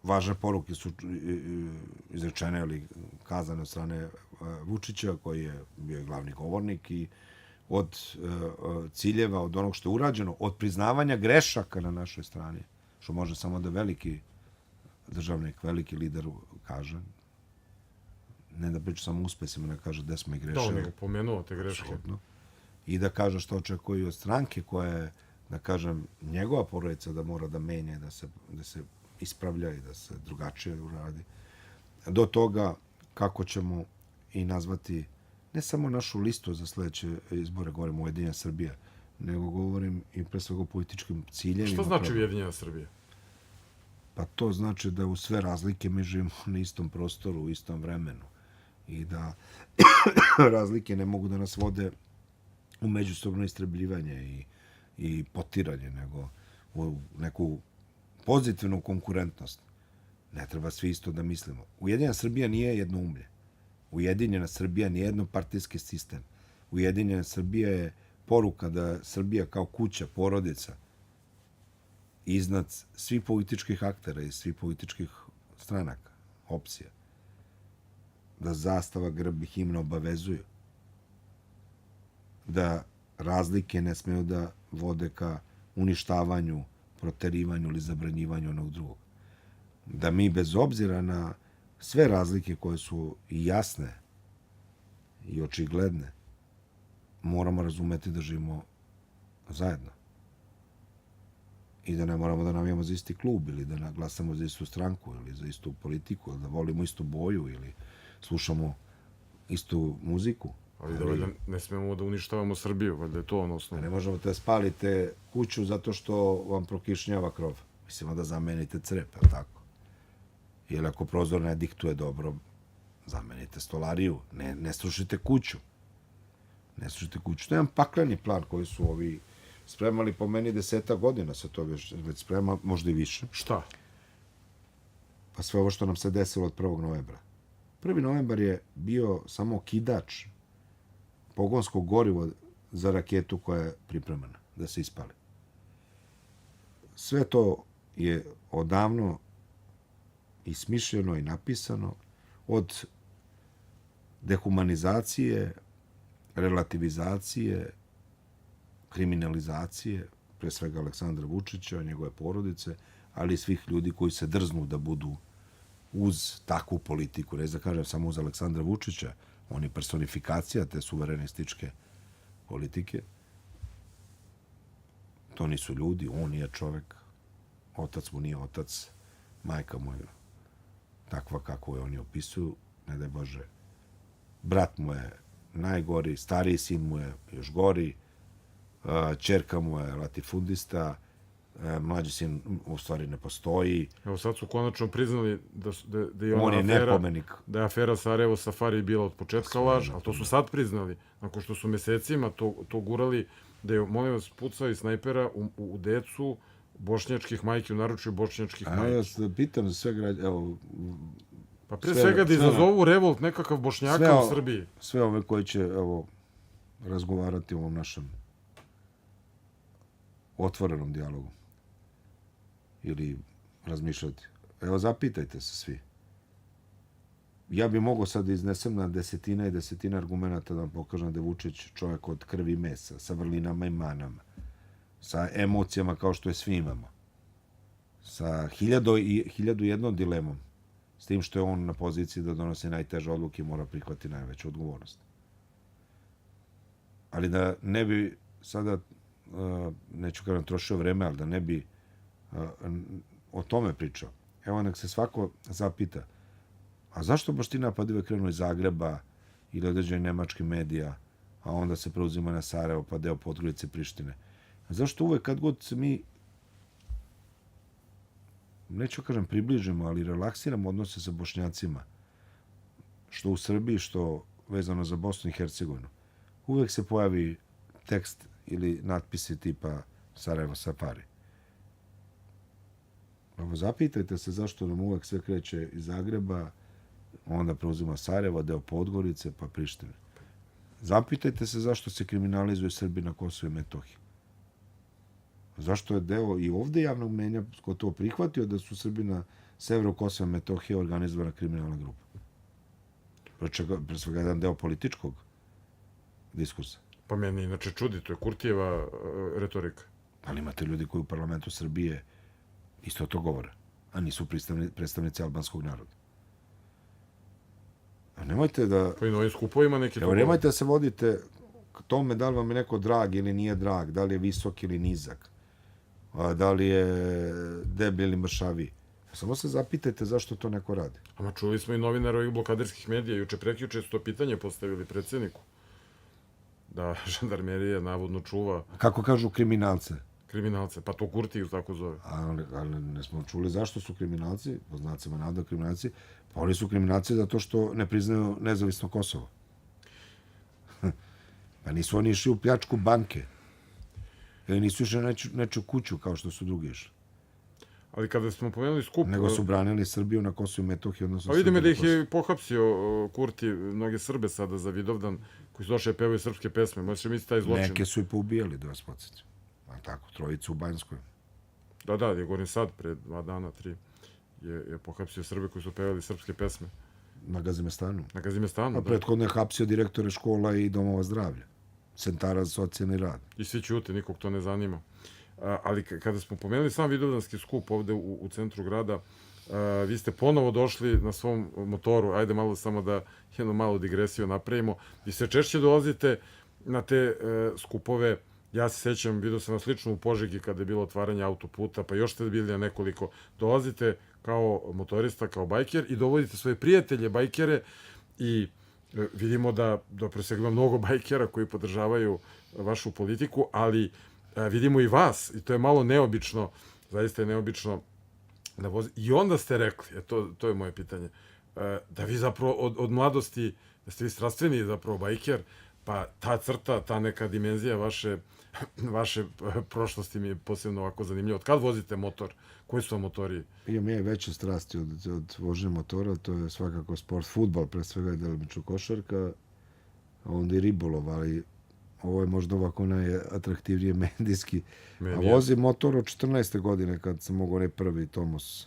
Važne poruke su izrečene ili kazane od strane Vučića, koji je bio glavni govornik, i od ciljeva, od onog što je urađeno, od priznavanja grešaka na našoj strani, što može samo da veliki državnik, veliki lider kaže. Ne da priča samo uspesima, ne kaže gde smo i grešili. Da, nego pomenuo te greške. Apsolutno. I da kaže što očekuje od stranke koja je, da kažem, njegova porodica da mora da menja, da se ispravlja i da se drugačije uradi. Do toga kako ćemo i nazvati ne samo našu listu za sledeće izbore, govorim Ujedinjena Srbija, nego govorim i pre svega o političkim ciljevima. Što znači Ujedinjena Srbija? Pa to znači da u sve razlike mi živimo na istom prostoru, u istom vremenu. I da razlike ne mogu da nas vode u međusobno istrebljivanje i potiranje, nego u neku pozitivnu konkurentnost. Ne treba svi isto da mislimo. Ujedinjena Srbija nije jednoumlje. Ujedinjena Srbija nije jednopartijski sistem. Ujedinjena Srbija je poruka da Srbija kao kuća, porodica, iznad svih političkih aktera i svih političkih stranaka, opcija, da zastava, grb i himna obavezuju, da razlike ne smeju da vode ka uništavanju, proterivanju ili zabranjivanju onog drugog. Da mi, bez obzira na sve razlike koje su i jasne i očigledne, moramo razumeti da živimo zajedno. I da ne moramo da navijamo za isti klub ili da glasamo za istu stranku ili za istu politiku ili da volimo istu boju ili slušamo istu muziku. Ali da valjda ne smemo da uništavamo Srbiju, valjda je to ono osnovno. Ne možemo da spalite kuću zato što vam prokišnjava krov. Mislimo da zamenite crep, je li tako? Ili ako prozor ne diktuje dobro, zamenite stolariju. Ne srušite kuću. Ne srušite kuću. To je jedan pakleni plan koji su ovi spremali, po meni 10 godina se to već sprema, možda i više. Šta? Pa sve ovo što nam se desilo od 1. novembra. 1. novembar je bio samo okidač, pogonsko gorivo za raketu koja je pripremana da se ispali. Sve to je odavno i smišljeno i napisano, od dehumanizacije, relativizacije, kriminalizacije, pre svega Aleksandra Vučića, njegove porodice, ali i svih ljudi koji se drznu da budu uz takvu politiku. Ne da kažem samo uz Aleksandra Vučića, on je personifikacija te suverenističke politike. To nisu ljudi, on nije čovek, otac mu nije otac, majka mu je takva kako je oni opisuju, ne daj Bože. Brat mu je najgori, stariji sin mu je još gori, ćerka mu je latifundista, mlađi sin u stvari ne postoji. Evo sad su konačno priznali da je On je ona afera, nepomenik. da je afera Sarajevo Safari bila od početka laž, ali to su sad priznali. Nakon što su mesecima to gurali, da je, molim vas, pucao iz snajpera u decu bošnjačkih majki, u naručju bošnjačkih A ja majki. se pitam za sve građane, evo, Pa pre svega da izazovu revolt nekakav Bošnjaka u Srbiji. sve ove koji će, evo, razgovarati o ovom našem otvorenom dijalogu ili razmišljati. Evo, zapitajte se svi. Ja bi mogao sad da iznesem na desetine i desetine argumenta da vam pokažem da je Vučić čovjek od krvi i mesa, sa vrlinama i manama, sa emocijama kao što je svi imamo, sa 1001 dilemom, s tim što je on na poziciji da donosi najteže odluke i mora prihvati najveću odgovornost. Ali da ne bi sada, neću kažem trošio vreme, ali da ne bi o tome pričao. Evo, nek se svako zapita, a zašto baš ti napadi uvek krenu iz Zagreba ili određenih nemačkih medija, a onda se preuzima na Sarajevo, pa deo Podgorice, Prištine? A zašto uvek, kad god se mi, neću kažem približimo, ali relaksiramo odnose sa Bošnjacima, što u Srbiji, što vezano za Bosnu i Hercegovinu, uvek se pojavi tekst ili natpisi tipa Sarajevo Safari. Zapitajte se zašto nam uvek sve kreće iz Zagreba, onda preuzima Sarajevo, deo Podgorice, pa Prištine. Zapitajte se zašto se kriminalizuje Srbi na Kosovo i Metohiji. Zašto je deo i ovde javnog mnjenja ko to prihvatio da su Srbi na severu Kosova i Metohije organizovana kriminalna grupa. Pre svega jedan deo političkog diskursa. Pa meni inače čudi, to je Kurtijeva retorika. Ali imate ljudi koji u parlamentu Srbije isto to govore, a nisu predstavnici albanskog naroda. A nemojte da... Pa i na ovim skupovima neki to Evo, nemojte da se vodite k tome da li vam je neko drag ili nije drag, da li je visok ili nizak, da li je deblji ili mršavi. Samo se zapitajte zašto to neko radi. Ama čuli smo i novinara ovih blokaderskih medija, juče prekjuče su to pitanje postavili predsjedniku. Da žandarmerija navodno čuva Kako kažu kriminalce? kriminalce, pa to Kurtiju tako zove. Ali ne smo čuli zašto su kriminalci, po znacima navoda kriminalci, pa oni su kriminalci zato što ne priznaju nezavisno Kosovo. Pa nisu oni išli u pljačku banke. Ili nisu išli na neču kuću kao što su drugi išli. Ali kada smo pomenuli skup... Nego su branili Srbiju na Kosovu i Metohiji, odnosno Pa vidimo Srbiju da na ih Kosovu. je pohapsio Kurti, mnoge Srbe sada za Vidovdan, koji su došli i pevaju srpske pesme. Možeš misliti taj zločin? Neke su i poubijali, da vas podsjećam. A tako, trojicu u Banjskoj. Da, je govorim sad, pre 2 dana, 3, je pohapsio Srbe koji su pevali srpske pesme. Na Gazimestanu. Na Gazimestanu, A da. prethodno je hapsio direktore škola i domova zdravlja. Centara za socijalni rad. I svi ćute, nikog to ne zanima. Ali kada smo pomenuli sam Vidovdanski skup ovde u centru grada, vi ste ponovo došli na svom motoru, ajde malo samo da jednu malu digresiju napravimo. Vi se češće dolazite na te skupove. Ja se sećam, vidio sam vas lično u Požegi kada je bilo otvaranje autoputa, pa još ste bili na nekoliko. Dolazite kao motorista, kao bajker i dovodite svoje prijatelje bajkere i vidimo da pre svega ima mnogo bajkera koji podržavaju vašu politiku, ali vidimo i vas i to je malo neobično, zaista je neobično da vozi. I onda ste rekli, to je moje pitanje, da vi zapravo od mladosti, da ste vi strastveni zapravo bajker, pa ta crta, ta neka dimenzija vaše prošlosti mi je posebno ovako zanimljivo. Od kad vozite motor? Koji su vam motori? Imam ja veće strasti od vožnje motora, to je svakako sport, fudbal, pre svega je delimično košarka, a onda i ribolov, ali ovo je možda ovako najatraktivnije medijski. A vozim motor od 14. godine, kad sam mogao onaj prvi Tomos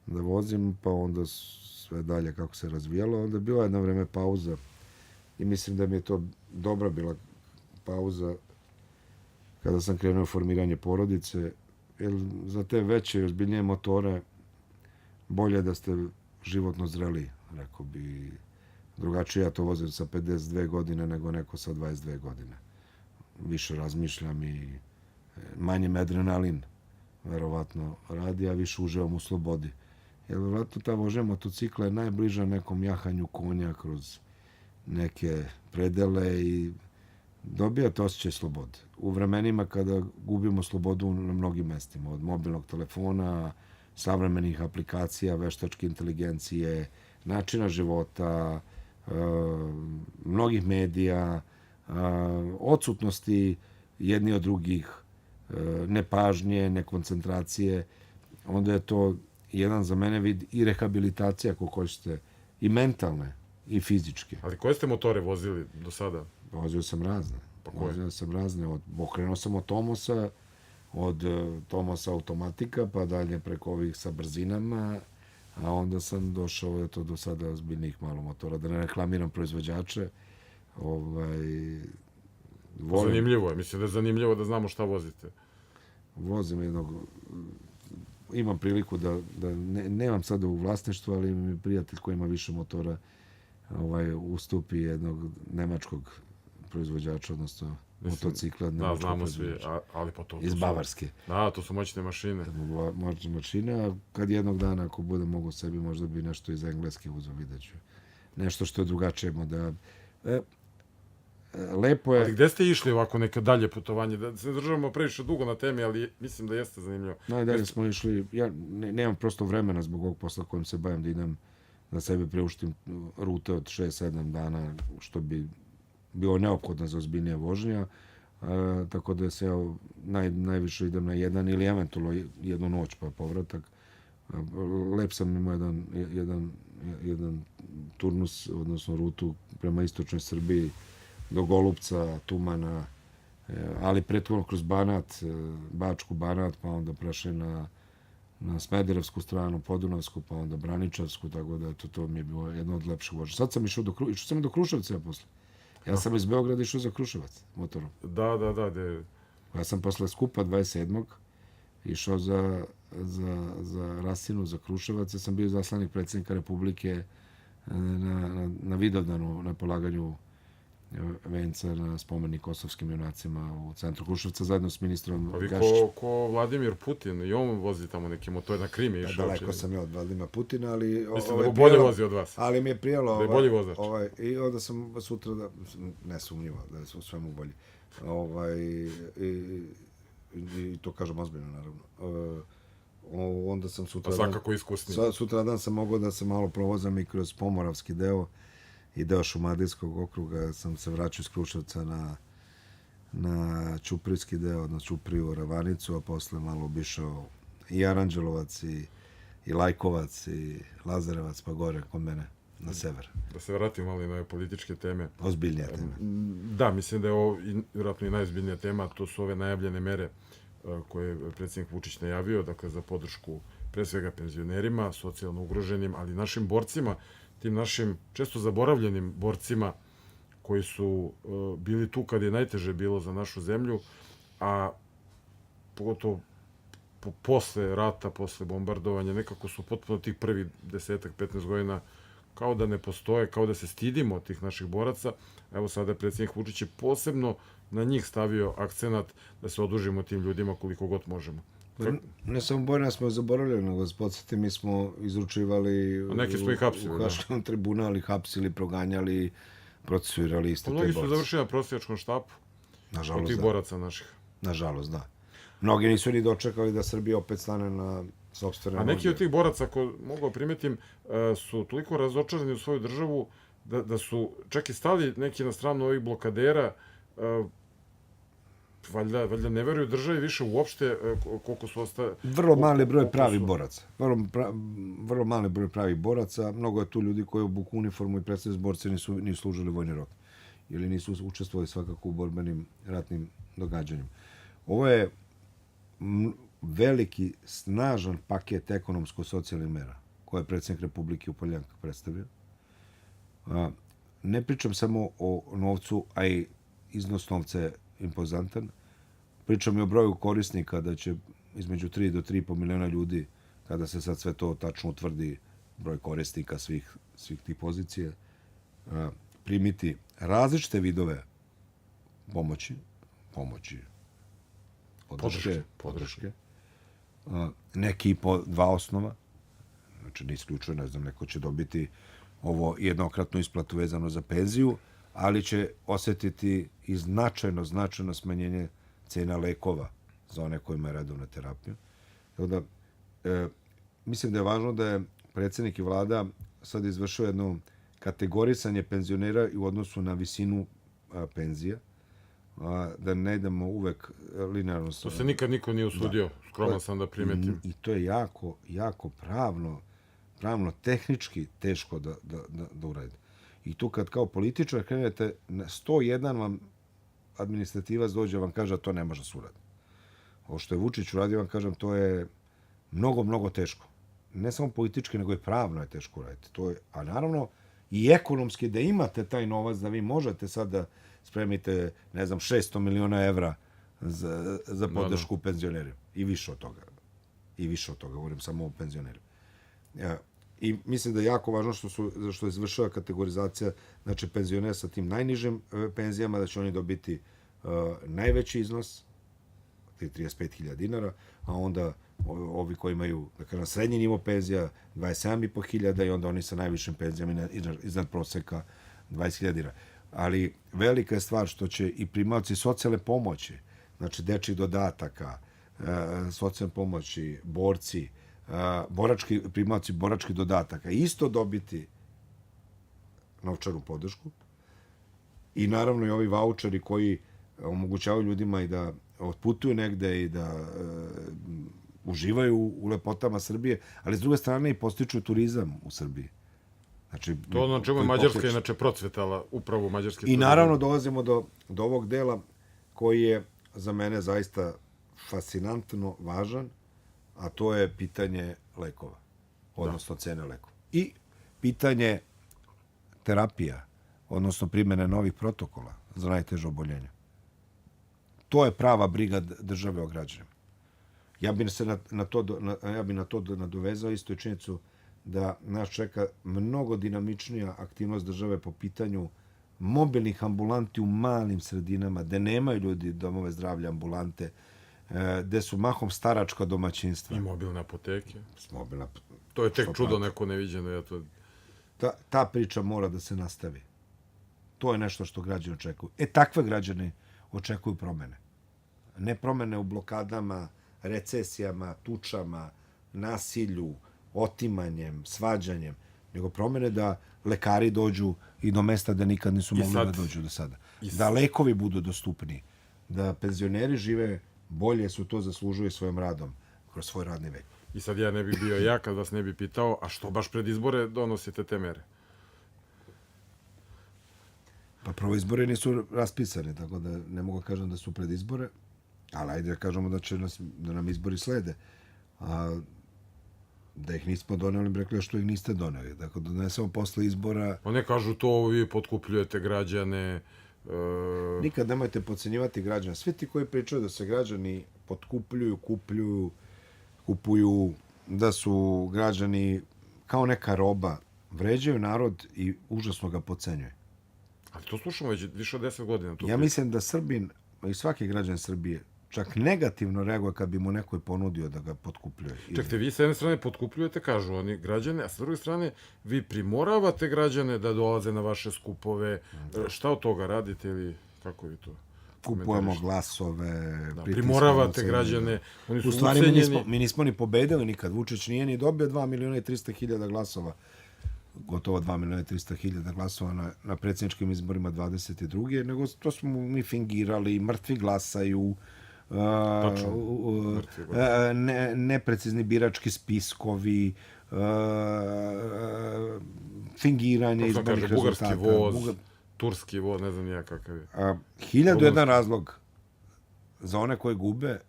da vozim, pa onda sve dalje kako se razvijalo. Onda je bila jedno vreme pauza i mislim da mi je to dobra bila pauza kada sam krenuo formiranje porodice, jer za te veće i ozbiljnije motore bolje da ste životno zreli, rekao bi. Drugačije ja to vozim sa 52 godine nego neko sa 22 godine. Više razmišljam i manje me adrenalin verovatno radi, a više uživam u slobodi. Jer verovatno ta vožnja motocikla je najbliža nekom jahanju konja kroz neke predele i dobijate osjećaj slobode. U vremenima kada gubimo slobodu na mnogim mestima, od mobilnog telefona, savremenih aplikacija, veštačke inteligencije, načina života, mnogih medija, odsutnosti jedni od drugih, nepažnje, nekoncentracije, onda je to jedan za mene vid i rehabilitacija, ako hoćete, i mentalne, i fizičke. Ali koje ste motore vozili do sada? Vozio sam razne. Okrenuo sam od Tomosa automatika, pa dalje preko ovih sa brzinama, a onda sam došao do sada ozbiljnih malo motora. Da ne reklamiram proizvođače. Zanimljivo je. Mislim da je zanimljivo da znamo šta vozite. Vozim jednog... Imam priliku da nemam sada u vlasništvu, ali mi prijatelj koji ima više motora ustupi jednog nemačkog proizvođača, odnosno motocikla. Da, znamo svi, ali pa to... Iz Bavarske. Da, to su moćne mašine. Moćne mašine, a kad jednog dana, ako budem mogu sebi, možda bi nešto iz Engleske uzeo, vidjet ću. Nešto što je drugačije model. Lepo je... Ali gde ste išli ovako neka dalje putovanje? Da se državamo previše dugo na temi, ali mislim da jeste zanimljivo. Najdalje smo išli, ja nemam prosto vremena zbog ovog posla kojim se bavim da idem da sebi priuštim rute od 6-7 dana, što bi bilo neophodno za ozbiljnije vožnje. Tako da se najviše idem na jedan ili eventualno jednu noć pa povratak. Lep sam imao jedan turnus, odnosno rutu prema istočnoj Srbiji do Golupca, Tumana, ali prethodno kroz Banat, Bačku Banat, pa onda prešli na Smederevsku stranu, Podunavsku, pa onda Braničevsku, tako da to mi je bilo jedno od lepših vožnja. Sad sam išao do Kruševca posle. Ja sam iz Beograda išao za Kruševac motorom. Da. Ja sam posle skupa 27. išao za Rasinu, za Kruševac. Ja sam bio zaslanik predsjednika Republike na Vidovdanu, na polaganju venca na spomenik kosovskim junacima u centru Kruševca, zajedno s ministrom Gašićem. Ko Vladimir Putin, i on vozi tamo neki motor na Krimi išao. Daleko sam ja od Vladimira Putina, ali... Mislim da bolje vozi od vas. Ali mi je prijelo... Da je bolji vozač. I onda sam sutra, nesumnjivo, da je u svemu bolji. I to kažem ozbiljno, naravno. Onda sam sutra... Pa svakako iskusniji. Sutra dan sam mogao da se malo provozam i kroz Pomoravski deo i deo Šumadijskog okruga. Sam se vraćao iz Kruševca na Ćuprijski deo, odnosno Ćupriju, Ravanicu, a posle malo obišao i Aranđelovac i Lajkovac i Lazarevac, pa gore kod mene na sever. Da se vratim malo i na ove političke teme. Ozbiljnija tema. Da, mislim da je ovo vjerojatno i najozbiljnija tema, to su ove najavljene mere koje je predsjednik Vučić najavio, dakle za podršku pre svega penzionerima, socijalno ugroženim, ali našim borcima, tim našim često zaboravljenim borcima koji su bili tu kad je najteže bilo za našu zemlju, a pogotovo posle rata, posle bombardovanja, nekako su potpuno tih prvih 10-15 godina kao da ne postoje, kao da se stidimo tih naših boraca. Evo sada predsjednik Vučić je posebno na njih stavio akcenat da se odužimo tim ljudima koliko god možemo. Ne samo bojna smo zaboravljali, nego podsjeti, mi smo izručivali neki smo ih hapsili, u Haškom tribunali, hapsili, proganjali, procesuirali iste te borce. Mnogi su završili na prosjačkom štapu od tih boraca naših. Nažalost, da. Mnogi nisu ni dočekali da Srbija opet stane na sopstvene noge. A neki od tih boraca, ako mogu primetim, su toliko razočarani u svoju državu da su čak i stali neki na stranu ovih blokadera, valjda ne veruju državi više uopšte koliko su ostali. Vrlo mali broj pravih boraca. Vrlo mali broj pravih boraca. Mnogo je tu ljudi koji obuku uniformu i predstavljaju borce nisu služili vojni rok. Ili nisu učestvovali svakako u borbenim ratnim događanjima. Ovo je veliki, snažan paket ekonomsko-socijalnih mera koje je predsjednik Republike u Poljanka predstavio. Ne pričam samo o novcu, a i iznos novca je impozantan. Pričam i o broju korisnika, da će između 3 do 3,5 miliona ljudi, kada se sad sve to tačno utvrdi, broj korisnika svih tih pozicija, primiti različite vidove podrške. Neki i po 2 osnova. Znači, ne isključuje, ne znam, neko će dobiti ovo jednokratnu isplatu vezano za penziju, ali će osjetiti i značajno smanjenje cena lekova za one koji imaju redovnu terapiju. Tako da, mislim da je važno da je predsjednik i vlada sad izvršio jedno kategorisanje penzionera u odnosu na visinu penzija, da ne idemo uvek linearno. To se nikad niko nije usudio, skroman sam da primetim. I to je jako pravno, tehnički teško da uradi. I tu kad kao političar krenete, 101 vam administrativac dođe, vam kaže, to ne može da se uradi. Ovo što je Vučić uradio, vam kažem, to je mnogo teško. Ne samo politički, nego i pravno je teško uraditi. A naravno, i ekonomski da imate taj novac, da vi možete sad da spremite, ne znam, 600 miliona evra za podršku penzionerima. I više od toga. Govorim samo o penzionerima. I mislim da je jako važno što je izvršila kategorizacija, znači penzionera sa tim najnižim penzijama, da će oni dobiti najveći iznos, 35.000 dinara, a onda ovi koji imaju, dakle, srednji nivo penzija 27.500 i onda oni sa najvišim penzijama iznad proseka 20.000 dinara. Ali velika je stvar što će i primaoci socijalne pomoći, znači dečjih dodataka, socijalne pomoći, borci, primaoci boračkih dodataka isto dobiti novčanu podršku i naravno i ovi vaučeri koji omogućavaju ljudima i da otputuju negde i da uživaju u lepotama Srbije, ali s druge strane i postiču turizam u Srbiji. Znači, To na čemu je Mađarska inače procvetala, upravo mađarski I turizam. naravno dolazimo do ovog dela koji je za mene zaista fascinantno važan, a to je pitanje lekova, odnosno cene lekova. I pitanje terapija, odnosno primjene novih protokola za najteže oboljenja. To je prava briga države o građanima. Ja bi na to nadovezao isto i činjenicu da nas čeka mnogo dinamičnija aktivnost države po pitanju mobilnih ambulanti u malim sredinama, gde nemaju ljudi domove zdravlja, ambulante, gde su mahom staračka domaćinstva. I mobilne apoteke. Mobilna, To je tek čudo neko neviđeno. Ja to... ta priča mora da se nastavi. To je nešto što građani očekuju. Takve građani očekuju promene. Ne promene u blokadama, recesijama, tučama, nasilju, otimanjem, svađanjem, nego promene da lekari dođu i do mesta da nikad nisu mogli da dođu do sada. Da lekovi budu dostupni, da penzioneri žive bolje, su to zaslužuju svojim radom, kroz svoj radni vek. I sad ja ne bi bio ja kad vas ne bi pitao, a što baš pred izbore donosite te mere? Pa prvo izbore nisu raspisane, tako da ne mogu kažem da su pred izbore, ali ajde da kažemo da nam izbori slede. A da ih nismo doneli, bi rekli što ih niste doneli. Dakle, donesemo posle izbora... One kažu to, vi potkupljujete građane... Nikad nemojte podcenjivati građane. Svi ti koji pričaju da se građani potkupljuju, kupuju, da su građani kao neka roba, vređaju narod i užasno ga podcenjuje. Ali to slušamo već više od 10 godina. Ja mislim da Srbin i svaki građan Srbije čak negativno reaguje kad bi mu neko ponudio da ga potkupljuje. Čekajte, vi s jedne strane potkupljujete, kažu oni građane, a s druge strane vi primoravate građane da dolaze na vaše skupove. Šta od toga radite ili kako vi to? Kupujemo glasove, primoravate građane, oni su u stvari ucenjeni. mi nismo ni pobedili nikad. Vučić nije ni dobio 2.300.000 glasova. Gotovo 2.300.000 glasova na predsjedničkim izborima 22. Nego to smo mi fingirali, mrtvi glasaju, neprecizni birački spiskovi, fingiranje izbornih rezultata. Bugarski voz, turski voz, ne znam ja kakav je. 1001 razlog za one koje gube,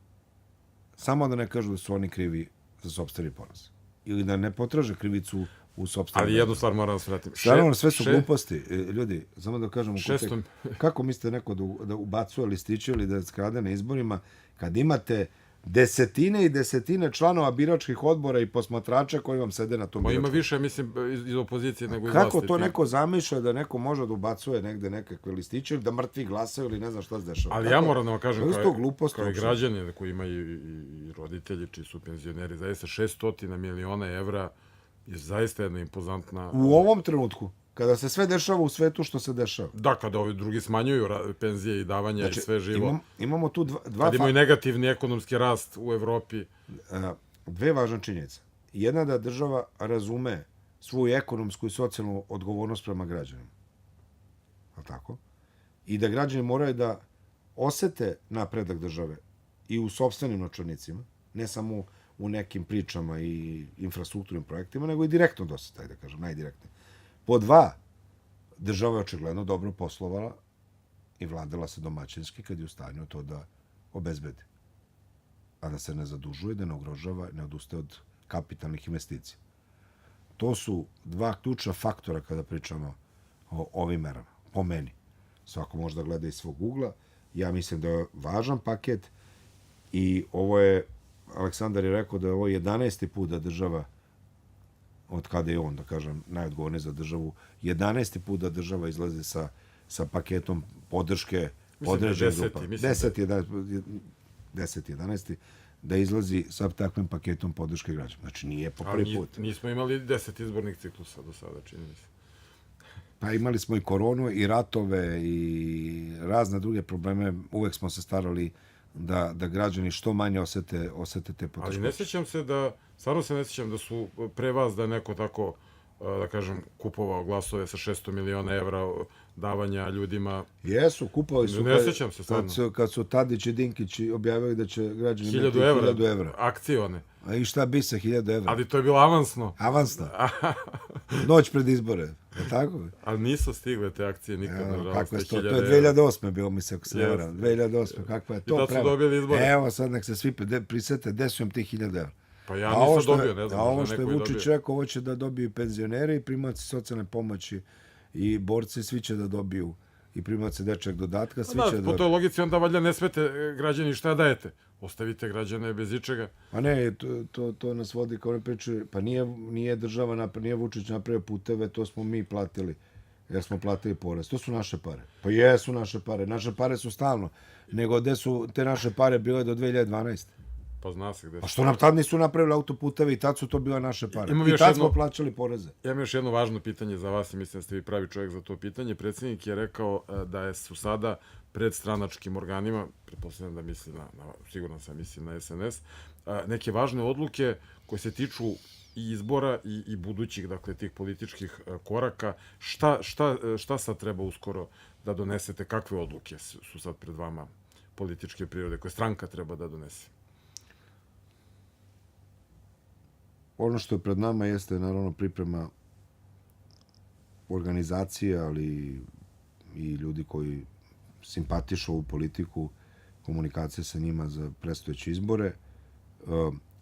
samo da ne kažu da su oni krivi za sopstveni poraz. Ili da ne potraže krivicu u sopstvenom. Ali jednu stvar moram da se vratim. Naravno, sve su gluposti. Ljudi, samo da kažemo, kako mislite neko da ubacuje listiće ili da skrade na izborima, kad imate desetine i desetine članova biračkih odbora i posmatrača koji vam sede na tom biračkom. Ima više, mislim, iz opozicije nego iz vlasti. Kako to neko zamišlja da neko može da ubacuje negde nekakve listiće ili da mrtvi glasaju ili ne znam šta se dešava? Ali ja moram da vam kažem, kao i građani koji imaju i roditelji čiji su penzioneri, zaista 600 miliona evra je zaista jedna impozantna... U ovom trenutku, kada se sve dešava u svetu što se dešava. Da, kada ovi drugi smanjuju penzije i davanja i sve živo. Imamo tu dva... Kad imaju negativni ekonomski rast u Evropi. Dve važne činjenice. Jedna da država razume svoju ekonomsku i socijalnu odgovornost prema građanima. Tako? I da građani moraju da osete napredak države i u sopstvenim novčanicima, ne samo u nekim pričama i infrastrukturnim projektima, nego i direktno dosad, da kažem, najdirektnije. Po dva, država je očigledno dobro poslovala i vladala se domaćinski kad je u stanju to da obezbedi. A da se ne zadužuje, da ne ugrožava, ne odustaje od kapitalnih investicija. To su dva ključna faktora kada pričamo o ovim merama. Po meni. Svako može da gleda iz svog ugla. Ja mislim da je važan paket i ovo je, Aleksandar je rekao da je ovo 11. put da država, od kada je on, da kažem, najodgovorniji za državu, 11. put da država izlazi sa paketom podrške određenih grupa. 10. da izlazi sa takvim paketom podrške građana. Znači, nije po prvi put. Nismo imali 10 izbornih ciklusa do sada, čini mi se. Pa imali smo i koronu, i ratove, i razne druge probleme. Uvek smo se starali da građani što manje osete te Ali poteškoće. ne sjećam se stvarno se ne sjećam da su pre vas da je neko tako, da kažem, kupovao glasove sa 600 miliona evra davanja ljudima. Jesu, kupovali su. Ne sjećam se stvarno. Kad su Tadić i Dinkić objavili da će građani 1000 evra. akcije one. A i šta bi sa 1000 evra? Ali to je bilo avansno. Avansno. Noć pred izbore. Je tako? Ali nisu stigle te akcije nikad, nažalost. Kakva je to? 1000 To je 2008. bilo, mi se, ako se ne varam. 2008. Kakva je to? I tad su dobili izbore. Evo sad nek se svi prisete, gde su im tih 1000 evra. Pa ja nisam dobio, ne znam. A ovo možda što je neko i Vučić dobio. rekao, ovo će da dobiju i penzioneri, i primaci socijalne pomoći, i borci, svi će da dobiju, i primaci dečjeg dodatka, svi će da Da, po dobiju. toj logici onda valjda ne smete građani šta dajete. Ostavite građane bez ičega. A ne, to nas vodi kao ne pričaju, pa nije država nije Vučić napravio puteve, to smo mi platili, jer smo platili porez. To su naše pare. Pa jesu naše pare. Naše pare su stalno. Nego gde su te naše pare bile do 2012. Pa zna se gde Pa su. što nam tad nisu napravili autoputeve i tad su to bile naše pare. Imam I još tad smo jedno- plaćali poreze. Ja imam još jedno važno pitanje za vas i mislim da ste vi pravi čovjek za to pitanje. Predsjednik je rekao da su sada pred stranačkim organima, pretpostavljam da misli siguran sam misli na SNS, neke važne odluke koje se tiču i izbora i budućih, dakle, tih političkih koraka. Šta sad treba uskoro da donesete? Kakve odluke su sad pred vama političke prirode koje stranka treba da donese? Ono što je pred nama jeste naravno priprema organizacije, ali i ljudi koji simpatišu ovu politiku, komunikacije sa njima za predstojeće izbore,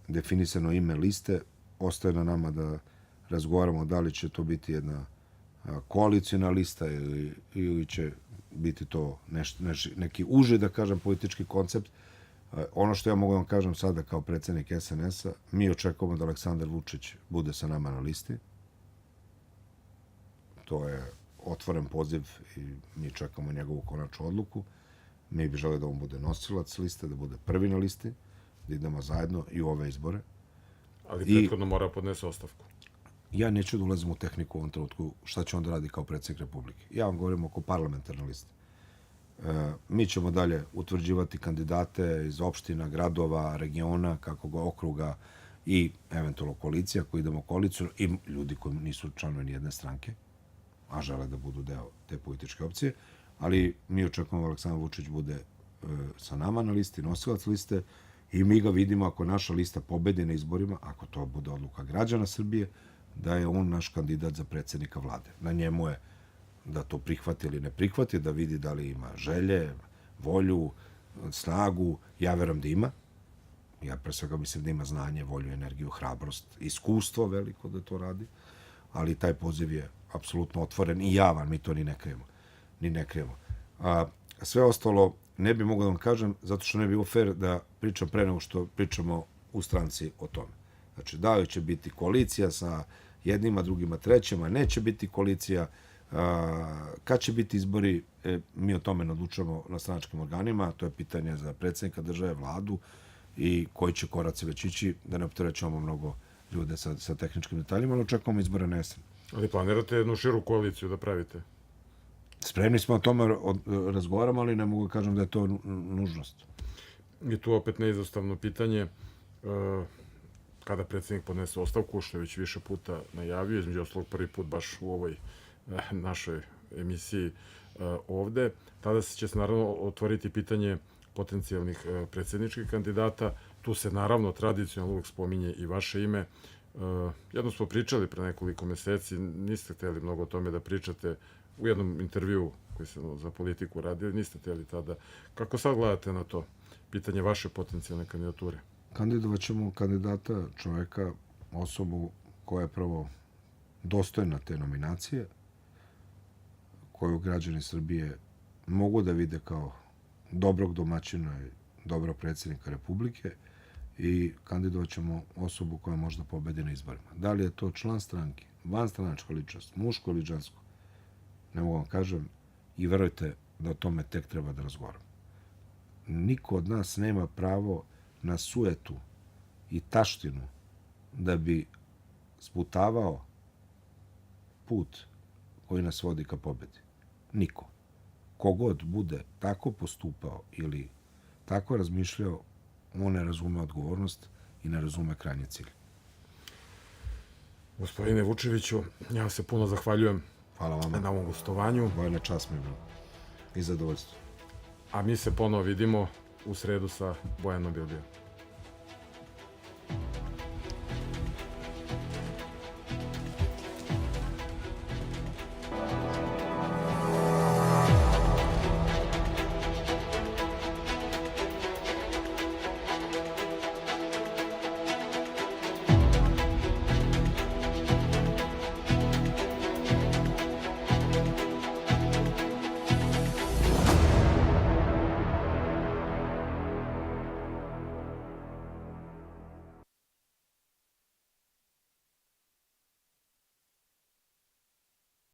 definisano ime liste, ostaje na nama da razgovaramo da li će to biti jedna koalicijna lista ili će biti to neki uži, da kažem, politički koncept. Ono što ja mogu da vam kažem sada kao predsjednik SNS-a, mi očekujemo da Aleksandar Vučić bude sa nama na listi. To je otvoren poziv i mi čekamo njegovu konačnu odluku. Mi bi želeli da on bude nosilac liste, da bude prvi na listi, da idemo zajedno i u ove izbore. Ali prethodno mora podnese ostavku. Ja neću da ulazim u tehniku u ovom trenutku šta će on da radi kao predsjednik Republike. Ja vam govorim oko parlamentarne liste. Mi ćemo dalje utvrđivati kandidate iz opština, gradova, regiona, okruga i eventualno koalicija, ako idemo u koaliciju, i ljudi koji nisu članovi nijedne stranke, a žele da budu deo te političke opcije, ali mi očekujemo da Aleksandar Vučić bude sa nama na listi, nosilac liste, i mi ga vidimo ako naša lista pobedi na izborima, ako to bude odluka građana Srbije, da je on naš kandidat za predsjednika vlade. Na njemu je da to prihvati ili ne prihvati, da vidi da li ima želje, volju, snagu. Ja verujem da ima. Ja pre svega mislim da ima znanje, volju, energiju, hrabrost, iskustvo veliko da to radi, ali taj poziv je apsolutno otvoren i javan, mi to ni ne krijemo. Sve ostalo ne bi mogao da vam kažem, zato što ne bi bilo fair da pričam pre nego što pričamo u stranci o tome. Znači, da li će biti koalicija sa jednima, drugima, trećima, neće biti koalicija, kad će biti izbori, mi o tome ne odlučujemo na stranačkim organima, to je pitanje za predsjednika države, vladu i koji će koraci već ići, da ne opterećujemo mnogo ljude sa tehničkim detaljima, ali očekujemo izbore na jesen. Ali planirate jednu širu koaliciju da pravite? Spremni smo o tome razgovaramo, ali ne mogu da kažem da je to nužnost. I tu opet neizostavno pitanje, kada predsjednik podnese ostavku, što je već više puta najavio, između ostalog prvi put baš u ovoj našoj emisiji ovde, tada će se naravno otvoriti pitanje potencijalnih predsjedničkih kandidata. Tu se naravno tradicionalno uvek spominje i vaše ime. Jedno smo pričali pre nekoliko meseci, niste hteli mnogo o tome da pričate u jednom intervjuu koji sam za Politiku radio, niste hteli tada. Kako sad gledate na to pitanje vaše potencijalne kandidature? Kandidovat ćemo kandidata, čoveka, osobu koja je prvo dostojna te nominacije, koju građani Srbije mogu da vide kao dobrog domaćina i dobrog predsjednika Republike, i kandidovat ćemo osobu koja možda pobedi na izborima. Da li je to član stranke, vanstranačka ličnost, muško ili žensko, ne mogu vam kažem, i verujte da o tome tek treba da razgovaramo. Niko od nas nema pravo na sujetu i taštinu da bi sputavao put koji nas vodi ka pobedi. Niko. Kogod bude tako postupao ili tako razmišljao, on ne razume odgovornost i ne razume krajnji cilj. Gospodine Vučeviću, ja vam se puno zahvaljujem Hvala vama. na ovom gostovanju, Bojana, čast mi je bilo. I zadovoljstvo. a mi se ponovo vidimo u sredu sa Bojanom Bilbijom.